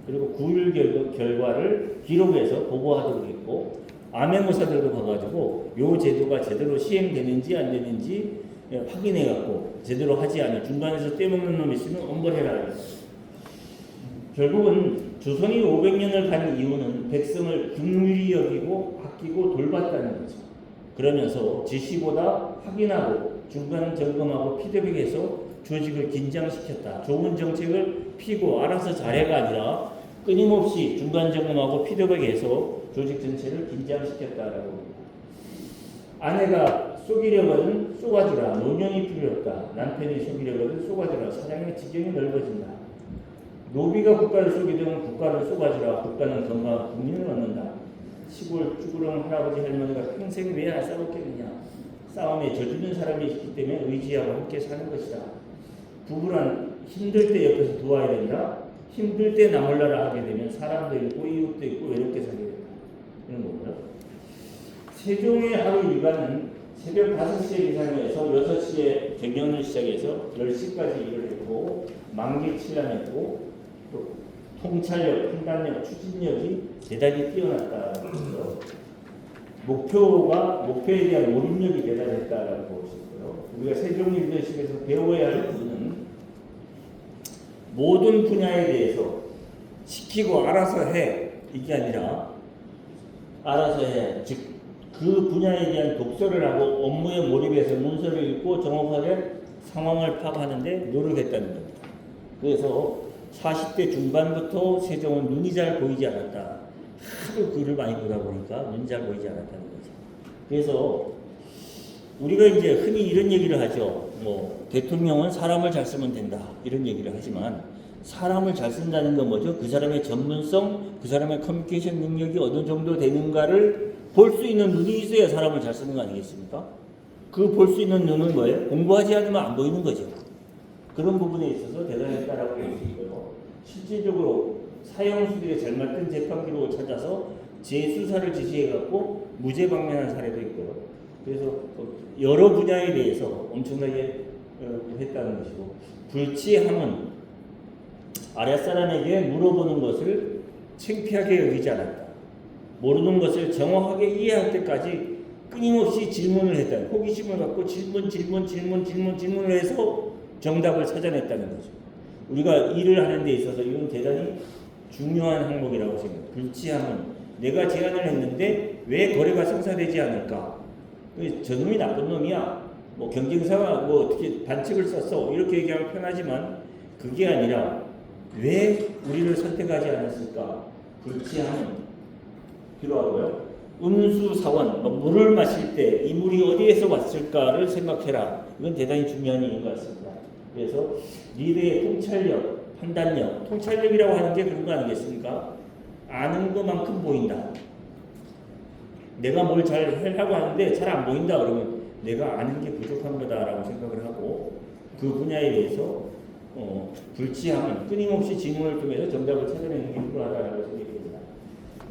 그리고 구일 결과를 기록해서 보고하도록 했고 암행어사들도 가가지고 요 제도가 제대로 시행되는지 안 되는지 확인해갖고 제대로 하지 않은 중간에서 떼먹는 놈이 있으면 엄벌해라. 결국은 조선이 500년을 간 이유는 백성을 긍휼히 여기고 아끼고 돌봤다는 거죠. 그러면서 지시보다 확인하고 중간 점검하고 피드백해서 조직을 긴장시켰다. 좋은 정책을 피고 알아서 잘해가 아니라 끊임없이 중간 점검하고 피드백해서 조직 전체를 긴장시켰다라고 합니다. 아내가 속이려거든 쏘아주라. 노년이 필요했다. 남편이 속이려거든 쏘아주라. 사장의 지경이 넓어진다. 노비가 국가를 속이든 국가를 쏘아주라. 국가는 건강한 국민을 얻는다. 시골 쭈그렁 할아버지 할머니가 평생 왜 안 싸웠겠느냐. 싸움에 져주는 사람이 있기 때문에 의지하고 함께 사는 것이다. 부부란 힘들 때 옆에서 도와야 된다. 힘들 때 나 몰라라 하게 되면 사람도 있고 이웃도 있고 외롭게 살게 된다. 이런 거고요. 세종의 하루 일과는 새벽 5시에 기상해서 6시에 경연을 시작해서 10시까지 일을 했고 만기 칠람했고 또 통찰력, 판단력, 추진력이 대단히 뛰어났다는 거죠. 목표에 대한 몰입력이 대단했다라고 볼 수 있고요. 우리가 세종 리더십에서 배워야 할 부분은 모든 분야에 대해서 시키고 알아서 해 이게 아니라 알아서 해. 즉 그 분야에 대한 독서를 하고 업무에 몰입해서 문서를 읽고 정확하게 상황을 파악하는데 노력했다는 겁니다. 그래서 40대 중반부터 세종은 눈이 잘 보이지 않았다. 하도 글을 많이 보다 보니까 눈이 잘 보이지 않았다는 거죠. 그래서 우리가 이제 흔히 이런 얘기를 하죠. 뭐 대통령은 사람을 잘 쓰면 된다 이런 얘기를 하지만 사람을 잘 쓴다는 건 뭐죠? 그 사람의 전문성, 그 사람의 커뮤니케이션 능력이 어느 정도 되는가를 볼 수 있는 눈이 있어야 사람을 잘 쓰는 거 아니겠습니까? 그 볼 수 있는 눈은 뭐예요? 공부하지 않으면 안 보이는 거죠. 그런 부분에 있어서 대단했다라고 볼 수 있고요. 실질적으로 사형수들의 잘 맞던 재판 기록을 찾아서 재수사를 지시해갖고 무죄방면한 사례도 있고요. 그래서 여러 분야에 대해서 엄청나게 했다는 것이고, 불치함은 아랫사람에게 물어보는 것을 창피하게 여기지 않았다. 모르는 것을 정확하게 이해할 때까지 끊임없이 질문을 했다. 호기심을 갖고 질문을 해서 정답을 찾아냈다는 거죠. 우리가 일을 하는 데 있어서 이건 대단히 중요한 항목이라고 생각합니다. 불치함은 내가 제안을 했는데 왜 거래가 성사되지 않을까? 저놈이 나쁜 놈이야. 뭐 경쟁사가 뭐 어떻게 반칙을 썼어. 이렇게 얘기하면 편하지만 그게 아니라 왜 우리를 선택하지 않았을까? 불치함은 필요하고요. 음수사원, 물을 마실 때 이 물이 어디에서 왔을까를 생각해라. 이건 대단히 중요한 일인 것 같습니다. 그래서 리더의 통찰력, 판단력, 통찰력이라고 하는 게 그런 거 아니겠습니까? 아는 것만큼 보인다. 내가 뭘 잘 하려고 하는데 잘 안 보인다 그러면 내가 아는 게 부족한 거다라고 생각을 하고, 그 분야에 대해서 불치함은 끊임없이 질문을 통해서 정답을 찾아내는 게 필요하다라고 생각이 됩니다.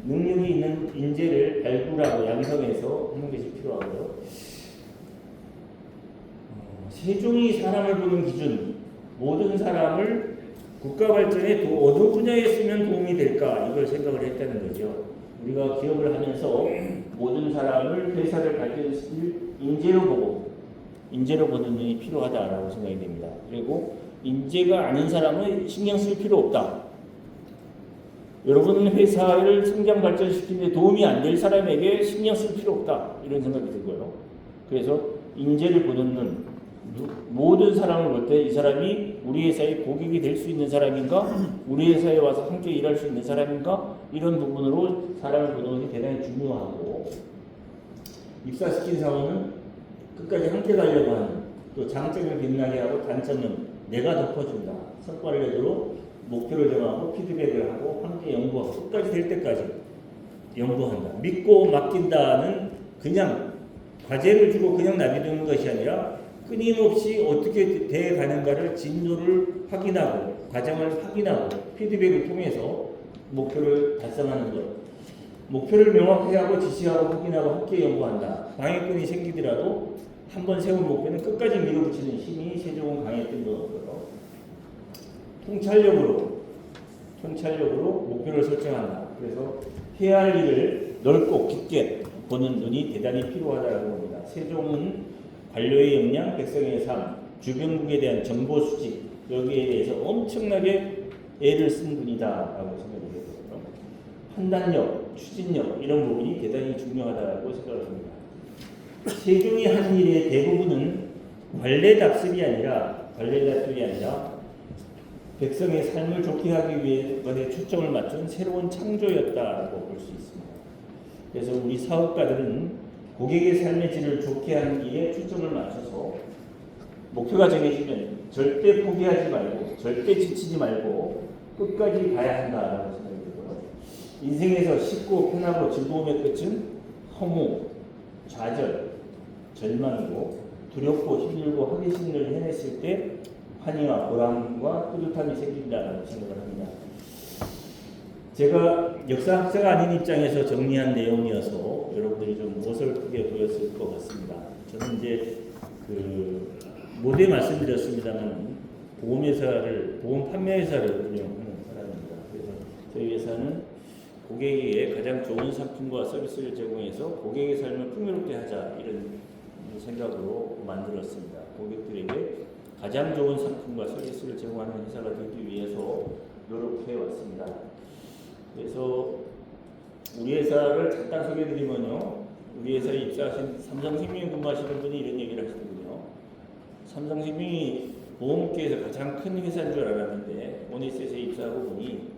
능력이 있는 인재를 발굴하고 양성해서 하는 것이 필요하고요. 세종이 사람을 보는 기준, 모든 사람을 국가 발전에 어느 분야에 쓰면 도움이 될까, 이걸 생각을 했다는 거죠. 우리가 기업을 하면서 모든 사람을 회사를 발전시킬 인재로 보는 눈이 필요하다라고 생각이 됩니다. 그리고 인재가 아닌 사람은 신경 쓸 필요 없다. 여러분 회사를 성장 발전시키는 데 도움이 안 될 사람에게 신경 쓸 필요 없다. 이런 생각이 들고요. 그래서 인재를 보는 눈, 모든 사람을 볼 때 이 사람이 우리 회사의 고객이 될 수 있는 사람인가? 우리 회사에 와서 함께 일할 수 있는 사람인가? 이런 부분으로 사람을 보는 것이 대단히 중요하고, 입사시킨 사원은 끝까지 함께 가려고 하는, 또 장점을 빛나게 하고 단점은 내가 덮어준다. 성과를 내도록 목표를 정하고 피드백을 하고 함께 연구하고 끝까지 될 때까지 연구한다. 믿고 맡긴다는 그냥 과제를 주고 그냥 놔두는 것이 아니라 끊임없이 어떻게 돼 가는가를 진도를 확인하고 과정을 확인하고 피드백을 통해서 목표를 달성하는 것. 목표를 명확히 하고 지시하고 확인하고 함께 연구한다. 방해꾼이 생기더라도 한번 세운 목표는 끝까지 밀어붙이는 힘이 세종은 강했던 거고요. 통찰력으로 목표를 설정한다. 그래서 해야 할 일을 넓고 깊게 보는 눈이 대단히 필요하다고 봅니다. 세종은 관료의 역량, 백성의 삶, 주변국에 대한 정보 수집, 여기에 대해서 엄청나게 애를 쓴 분이다라고 생각이 되고요. 판단력, 추진력 이런 부분이 대단히 중요하다고 생각을 합니다. 세종이 한 일의 대부분은 관례답습이 아니라 백성의 삶을 좋게 하기 위해 초점을 맞춘 새로운 창조였다고 볼 수 있습니다. 그래서 우리 사업가들은 고객의 삶의 질을 좋게 하기에 초점을 맞춰서 목표가 정해지면 절대 포기하지 말고 절대 지치지 말고 끝까지 가야 한다라고 생각이 들고요. 인생에서 쉽고 편하고 즐거움의 끝은 허무, 좌절, 절망이고 두렵고 힘들고 하기 일을 해냈을 때 환희와 보람과 뿌듯함이 생긴다라고 생각을 합니다. 제가 역사학자가 아닌 입장에서 정리한 내용이어서 여러분들이 좀 어설프게 보였을 것 같습니다. 저는 이제 모두에 말씀드렸습니다만 보험 판매회사를 운영하는 사람입니다. 그래서 저희 회사는 고객에게 가장 좋은 상품과 서비스를 제공해서 고객의 삶을 풍요롭게 하자 이런 생각으로 만들었습니다. 고객들에게 가장 좋은 상품과 서비스를 제공하는 회사가 되기 위해서 노력해 왔습니다. 그래서 우리 회사를 잠깐 소개해드리면요, 우리 회사에 입사하신 삼성생명에 근무하시는 분이 이런 얘기를 하시더군요. 삼성생명이 보험업계에서 가장 큰 회사인 줄 알았는데 오네스에 입사하고 보니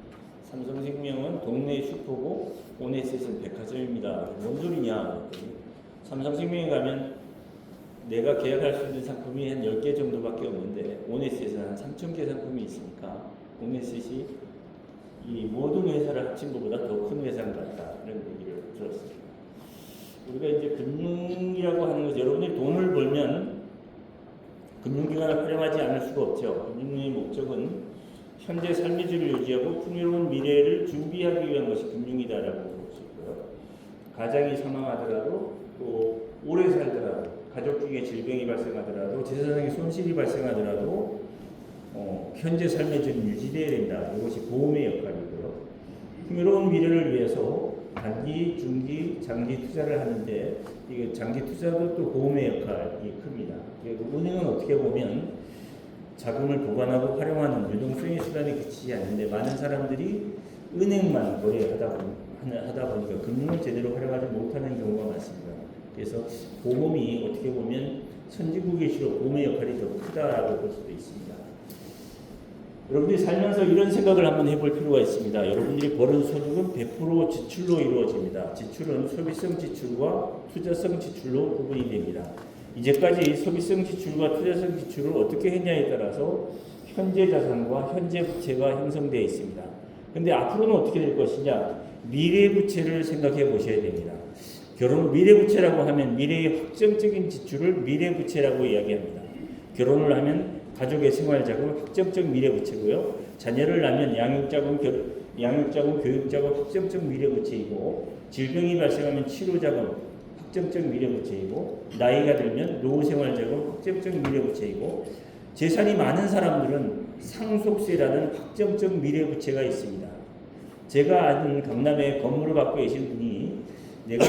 삼성생명은 동네 슈퍼고 오네스는 백화점입니다. 뭔 소리냐? 삼성생명에 가면 내가 계약할 수 있는 상품이 한 10개 정도밖에 없는데 오네스에서는 한 3,000개 상품이 있으니까 오네스이 이 모든 회사를 합친 것보다 더 큰 회사인 것 같다 이런 얘기를 들었습니다. 우리가 이제 금융이라고 하는 것, 여러분이 돈을 벌면 금융기관을 활용하지 않을 수가 없죠. 금융의 목적은 현재 삶의 질을 유지하고 풍요로운 미래를 준비하기 위한 것이 금융이다라고 볼 수 있고요. 가장이 사망하더라도 또 오래 살더라도 가족 중에 질병이 발생하더라도 재산상의 손실이 발생하더라도 현재 삶의 질은 유지되어야 된다. 이것이 보험의 역할이고요. 풍요로운 미래를 위해서 단기, 중기, 장기 투자를 하는데 이게 장기 투자도 또 보험의 역할이 큽니다. 그리고 은행은 어떻게 보면 자금을 보관하고 활용하는 유동성의 수단에 그치지 않는데 많은 사람들이 은행만 거래하다 보니까 금융을 제대로 활용하지 못하는 경우가 많습니다. 그래서 보험이 어떻게 보면 선진국일수록 보험의 역할이 더 크다라고 볼 수도 있습니다. 여러분들이 살면서 이런 생각을 한번 해볼 필요가 있습니다. 여러분들이 버는 소득은 100% 지출로 이루어집니다. 지출은 소비성 지출과 투자성 지출로 구분이 됩니다. 이제까지 소비성 지출과 투자성 지출을 어떻게 했냐에 따라서 현재 자산과 현재 부채가 형성되어 있습니다. 그런데 앞으로는 어떻게 될 것이냐? 미래 부채를 생각해 보셔야 됩니다. 결혼 미래 부채라고 하면 미래의 확정적인 지출을 미래 부채라고 이야기합니다. 결혼을 하면 가족의 생활자금 확정적 미래 부채고요. 자녀를 낳으면 양육자금, 교육자금 확정적 미래 부채이고, 질병이 발생하면 치료자금 확정적 미래 부채이고, 나이가 들면 노후생활자금 확정적 미래 부채이고, 재산이 많은 사람들은 상속세라는 확정적 미래 부채가 있습니다. 제가 아는 강남에 건물을 갖고 계신 분이 내가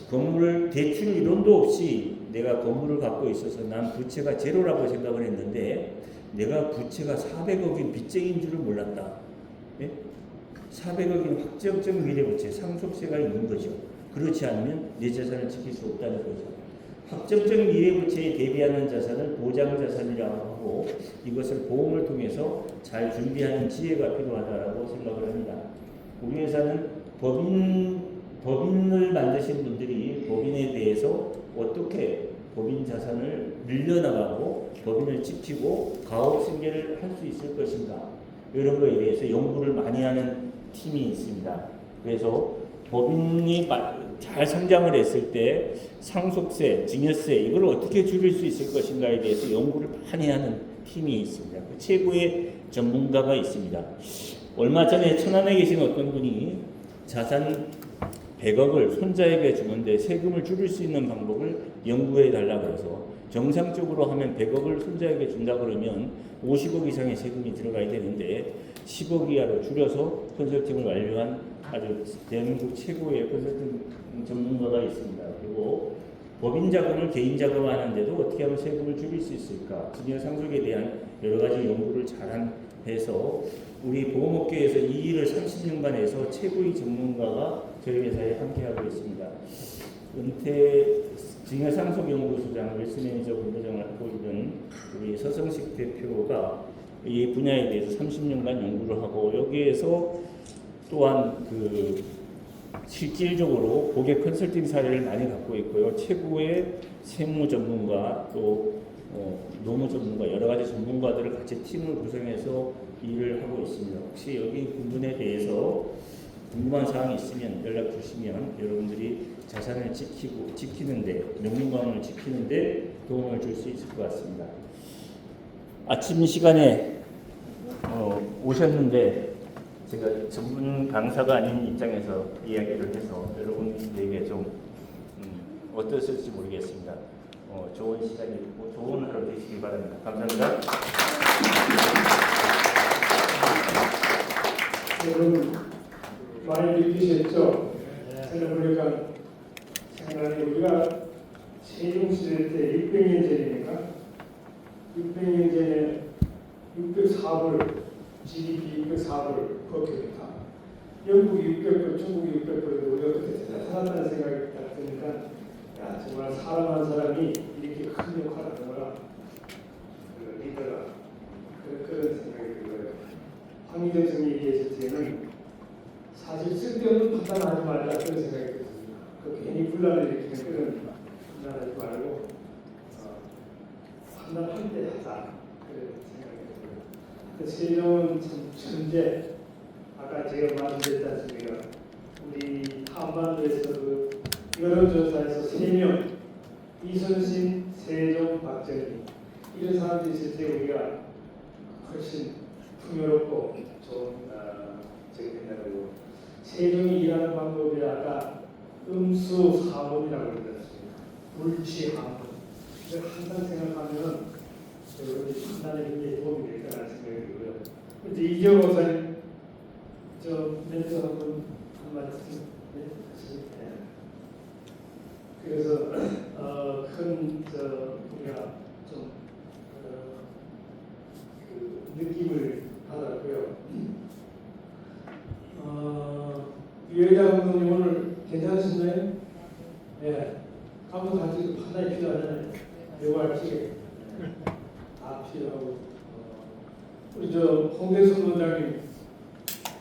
건물을 대출 이론도 없이 내가 건물을 갖고 있어서 난 부채가 제로라고 생각을 했는데 내가 부채가 400억인 빚쟁이인 줄을 몰랐다. 네? 400억인 확정적 미래부채, 상속세가 있는 거죠. 그렇지 않으면 내 자산을 지킬 수 없다는 거죠. 확정적 미래부채에 대비하는 자산을 보장자산이라고 하고 이것을 보험을 통해서 잘 준비하는 지혜가 필요하다고 생각을 합니다. 우리 회사는 법인을 만드신 분들이 법인에 대해서 어떻게 법인 자산을 늘려나가고 법인을 지키고 가업 승계를 할 수 있을 것인가 이런 거에 대해서 연구를 많이 하는 팀이 있습니다. 그래서 법인이 잘 성장을 했을 때 상속세, 증여세 이걸 어떻게 줄일 수 있을 것인가에 대해서 연구를 많이 하는 팀이 있습니다. 그 최고의 전문가가 있습니다. 얼마 전에 천안에 계신 어떤 분이 자산 100억을 손자에게 주는데 세금을 줄일 수 있는 방법을 연구해 달라고 해서 정상적으로 하면 100억을 손자에게 준다 그러면 50억 이상의 세금이 들어가야 되는데 10억 이하로 줄여서 컨설팅을 완료한 아주 대한민국 최고의 컨설팅 전문가가 있습니다. 그리고 법인 자금을 개인 자금화하는데도 어떻게 하면 세금을 줄일 수 있을까? 증여 상속에 대한 여러 가지 연구를 해서 우리 보험업계에서 이 일을 30년간 해서 최고의 전문가가 저희 회사에 함께하고 있습니다. 은퇴 증여상속연구소장 웰스 매니저 본부장을 하고 있는 우리 서성식 대표가 이 분야에 대해서 30년간 연구를 하고 여기에서 또한 실질적으로 고객 컨설팅 사례를 많이 갖고 있고요. 최고의 세무 전문가 또 노무 전문가 여러 가지 전문가들을 같이 팀을 구성해서 일을 하고 있습니다. 혹시 여기 부분에 대해서 궁금한 사항이 있으면 연락 주시면 여러분들이 자산을 지키는데 명문관을 지키는데 도움을 줄 수 있을 것 같습니다. 아침 시간에 오셨는데 제가 전문 강사가 아닌 입장에서 이야기를 해서 여러분들에게 좀 어떠실지 모르겠습니다. 좋은 시간이고 좋은 하루 되시기 바랍니다. 감사합니다. 여러분 많이 느끼셨죠? 생각해보니까 생각이 우리가 세종시대 때 600년 전이니까 600년 전에 604불 GDP 604불 퍼큐니까 영국이 600불, 중국이 600불인데 우리가 그때 대단하다는 생각이 딱 드니까 야 정말 사람 한 사람이 이렇게 큰 역할을 하는구나 리더가 그런 생각이 들고요. 황희정 선생님이 얘기했을 때는 사실 쓸데없는 판단하지 말자 그런 생각이 들습니다. 그 괜히 분란을 일으키는 그런 판단하지 말고 판단할 때 하자 그런 생각이 들어요. 세종은 참 천재. 아까 제가 말씀드렸지 않습니까? 우리 한반도에서 여론조사에서 3명 이순신, 세종, 박정희 이런 사람들이 있을 때 우리가 훨씬 풍요롭고 좋은 저기 된다고 세종이 일하는 방법이 아까 음수 4번이라고 그랬습니다. 불치하분. 항상 생각하면 여러분이 판단에 굉장히 도움이 될 거라는 생각이 들고요. 이제 이경 목사님 저 멘트 한번 말씀 해주세요. 그래서 큰 우리가 좀 그 느낌을 받았고요. 유혜자 감독님 오늘 괜찮으신가요? 네. 감독한테 판단이 필요하잖아요. 요구할 시에 다 필요하고. 우리 저 홍대순 원장님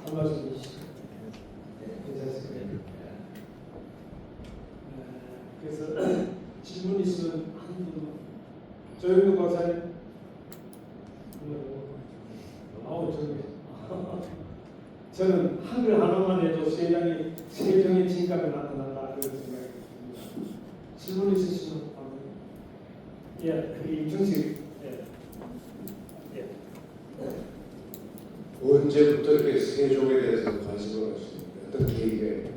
한 말씀 해주시죠. 네, 괜찮습니다. 그래서 질문 있으면 한 분, 조영국 박사님. 저는 한글 하나만 해도 세종의 진가가 나타난다 그런 생각이 듭니다. 질문 있으시면 예, 이중식. 예. 언제부터 이렇게 세종에 대해서 관심을 가지십니까? 어떤 계기가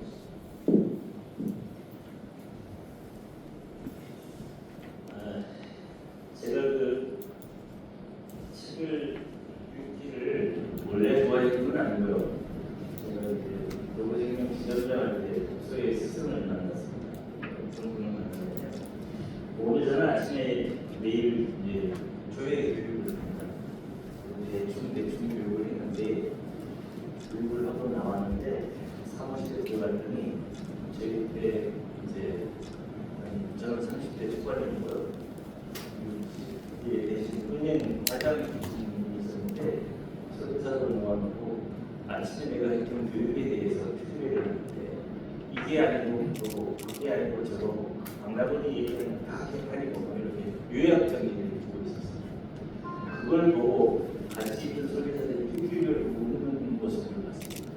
제가 그 책을 읽기를 원래 좋아했던 건 아니고요. 제가 이제 노고생명 지점장할 때 독서의 스승을 만났습니다. 어떤 분을 만났느냐. 오늘 저는 아침에 매일 이제 교회 교육을 합니다. 대충 교육을 했는데 교육을 하고 나왔는데 사무실에 들어갔더니 저희 때 이제 저는 30대 초반이고요. 대신 은행 과장이 있었는데 설교사로 나와놓고 아침에 내가 했던 교육에 대해서 피드백을 하는데 이게 아니고 또 그게 아니고 저도 강나버니 얘기는 다 객관이고 이렇게 요약적인 얘기를 주고 있었어요. 그걸 보고 같이 있던 설교사들이 피드백을 묻는 모습을 봤습니다.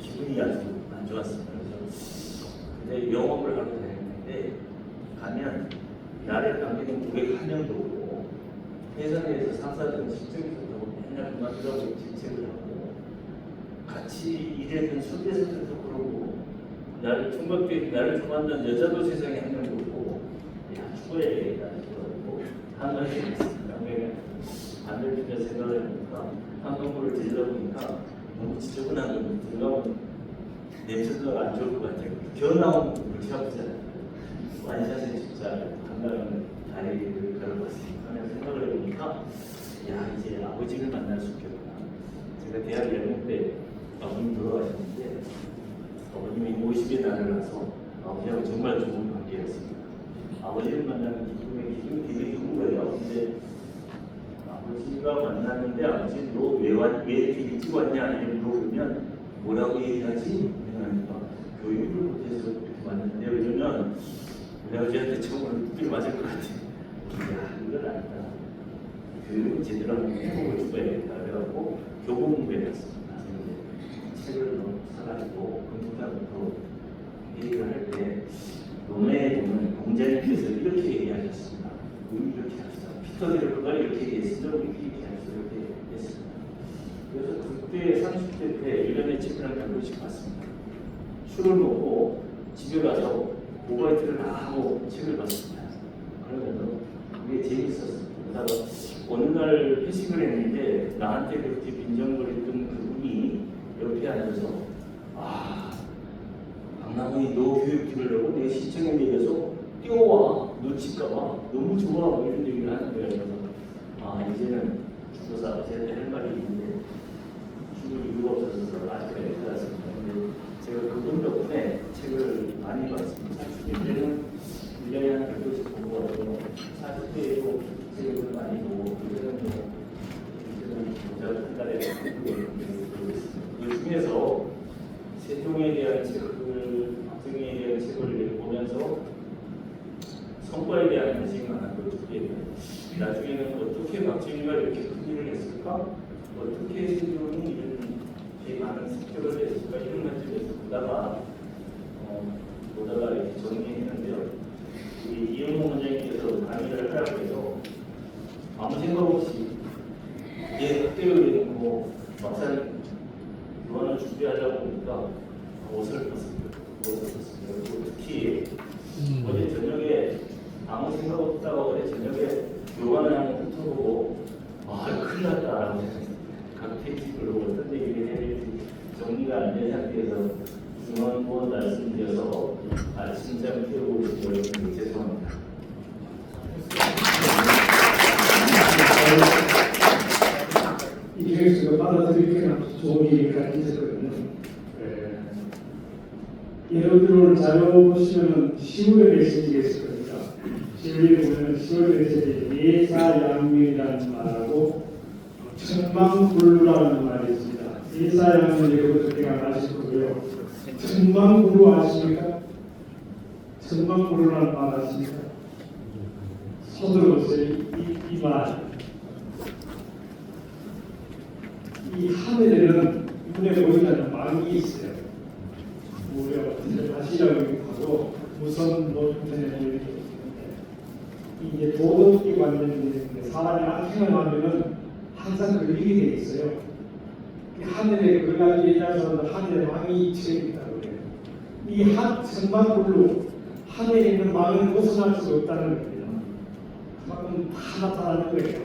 기분이 아주 안 좋았습니다. 근데 영업을 하러 다녔는데 가면 나를 반기는 고객 한 명도 없고 회사내에서 상사들은 직책이 좋다고 맨날 그만두라고 질책을 하고 같이 일했던 선배들도 그러고 나를 총각때 나를 좋아한다는 여자도 세상에 한 명도 없고 야 죽어야 되겠다 싶어가지고 한 가지 있습니다. 안될 준비 생각을 해보니까 한 건물을 들여다보니까 너무 지저분한 건 들어가면 냄새도 안 좋을 것 같아요. 겨우 나온 물이 아프잖아요. 완샷에 진짜 한가는 다리를 걸어봤으니까 생각을 해보니까 야 이제 아버지를 만날 수 있겠구나. 제가 대학 1학년 때 아버님 돌아가셨는데 아버님이 50의 날을 나서 아버지하고 정말 좋은 관계였습니다. 아버지를 만나는 기쁨이 되게 큰 거예요. 근데 아버지가 만났는데 아버지 너왜 이렇게 일찍 왔냐 이렇게 물어보면 뭐라고 얘기하지? 그러니까 교육을 못해서 이렇게 왔는데 이러면 우리 아버지한테 처음으로 두드려 맞을 것 같아. 야, 이건 아니다. 교육은 제대로 하면 행복을 주어야겠다. 그래갖고 교복 공부해봤습니다. 책을 너무 사가지고 컴퓨터부터 얘기를 할 때 롬에 보면 공자님께서 이렇게 얘기하셨습니다. 우리 이렇게 합시다. 피터 드러가 이렇게 얘기했습니다. 우리 이렇게 합시다. 이렇게 했습니다. 그래서 그때 30대 때 1년에 책을 한 100권씩 봤습니다. 술을 먹고 집에 가서 오버이트를 다 하고 책을 봤습니다. 그러면서 그게 재밌었습니다. 그러다가 어느 날 회식을 했는데 나한테 그렇게 빈정거렸던 그분이 옆에 앉아서 박나무니 너 교육 들으려고 내 시청에 내려서 뛰어와 너 집가봐 너무 좋아 뭐 이런 얘기를 하는 거예요. 그래서 이제는 죽어서 아버지한테 할 말이 있는데 죽을 이유가 없어서 아직까지 살았습니다. 근데 제가 그분 덕분에 책을 많이 봤습니다. 그때는 1년에 한 100권씩 본 것 같고 40대에도 책을 많이 보고 그때는 모자를 한 달에 그 중에서 세종에 대한 책을 박정희에 대한 책을 보면서 성과에 대한 관심이 많았고 나중에는 어떻게 박정희가 이렇게 큰 일을 했을까? 어떻게 세종이 이렇게 많은 습격을 했을까? 이런 관점에서 보다가 이렇게 정리했는데요. 우리 이영호 원장님께서 강의를 하라고 해서 아무 생각 없이 예, 그때로 해놓고 막상 요한을 준비하다 보니까 큰일 났다. 각 택시별로 어떤 얘기를 해야 될지 정리가 안 된 상태에서 중앙부원 말씀드려서 아침잠 태우고 계신 여러분 죄송합니다. 이 중에서 받아들이기가 좋은 얘기까지 있었거든요. 예를 들어 오늘 자료 보시면 10월의 메시지가 있을 겁니다. 10월에 보면 10월 메시지에 예사양면이라는 말하고 천망불루라는 말이 있습니다. 예사양면 여러분들 제가 아실 거고요. 천망불루 아십니까? 천망불루라는 말 아십니까? 손으로 보세요. 이 말. 이 하늘에는 눈에 보이지 않는 망이 있어요. 우리가 다시라고 하고 무선 노트에 보이는 이게 도덕에 관련된 사람이 악행을 하면은 항상 그 일이 돼 있어요. 이 하늘에 그걸 얘기하서 하늘에 망이 처해 있다고 해요. 이 천망불루 하늘에 있는 망을 벗어날 수가 없다는 겁니다. 그만큼 다 나타나는 거예요.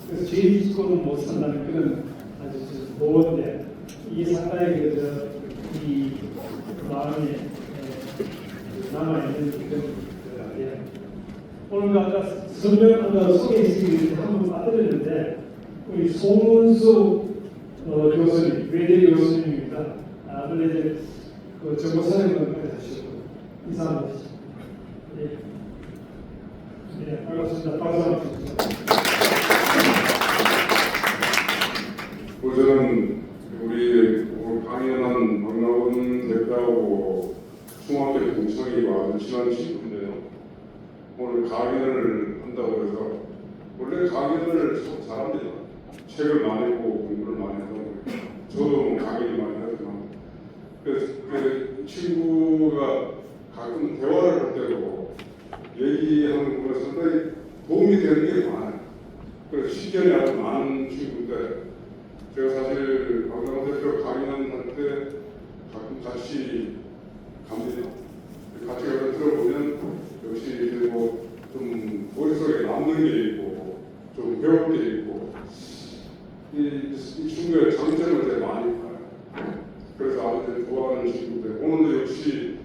그래서 죄 짓고는 못 산다는 그런 아주 좋은데 이 상당히 그래서 이 마음에 남아있는 그런 거예요. 오늘 아까 설명하다 소개해드리기 한번 빠뜨렸는데 우리 송은수 교수님, 외대 교수님입니다. 원래 그 정보사령관까지 하시고 인사 한번 하시죠. 네, 반갑습니다. 박수 한번 주십시오. 저는 우리 강연한 박나원 대표하고 중학교 동창이고 아주 친한 친구인데요. 오늘 강연을 한다고 해서 원래 강연을 참 잘합니다. 책을 많이 보고 공부를 많이 하고 저도 뭐 강의를 많이 하지만 그래서 그 친구가 가끔 대화를 할 때도 얘기하는 거 상당히 도움이 되는 게 많아요. 그래서 실견이 아주 많은 친구인데 제가 사실 박나원 대표 강연할 때 가끔 같이 갑니다. 같이 가서 들어보면 역시 이제 뭐 좀 머릿속에 남는 게 있고 좀 배울 게 있고 이 친구의 장점을 되게 많이 봐요. 그래서 아주 좋아하는 친구인데 오늘도 역시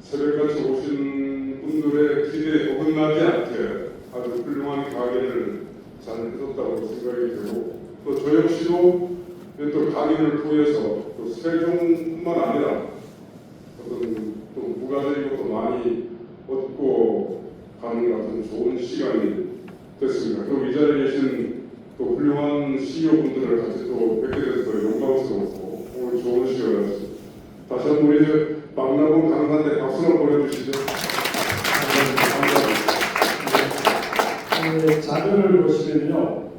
새벽같이 오신 분들의 기대에 어긋나지 않게 아주 훌륭한 강의를 잘 해줬다고 생각이 되고 또 저 역시도 또 강의를 통해서 또 세종뿐만 아니라 어떤 또 부가적인 것도 많이 얻고 가는 같은 좋은 시간이 됐습니다. 또 이 자리에 계신 또 훌륭한 CEO분들을 같이 또 뵙게 돼서 영광스럽고 오늘 좋은 시간이었습니다. 다시 한번 우리 박나원 강사한테 박수를 보내주시죠. 감사합니다. 자료를 보시면요.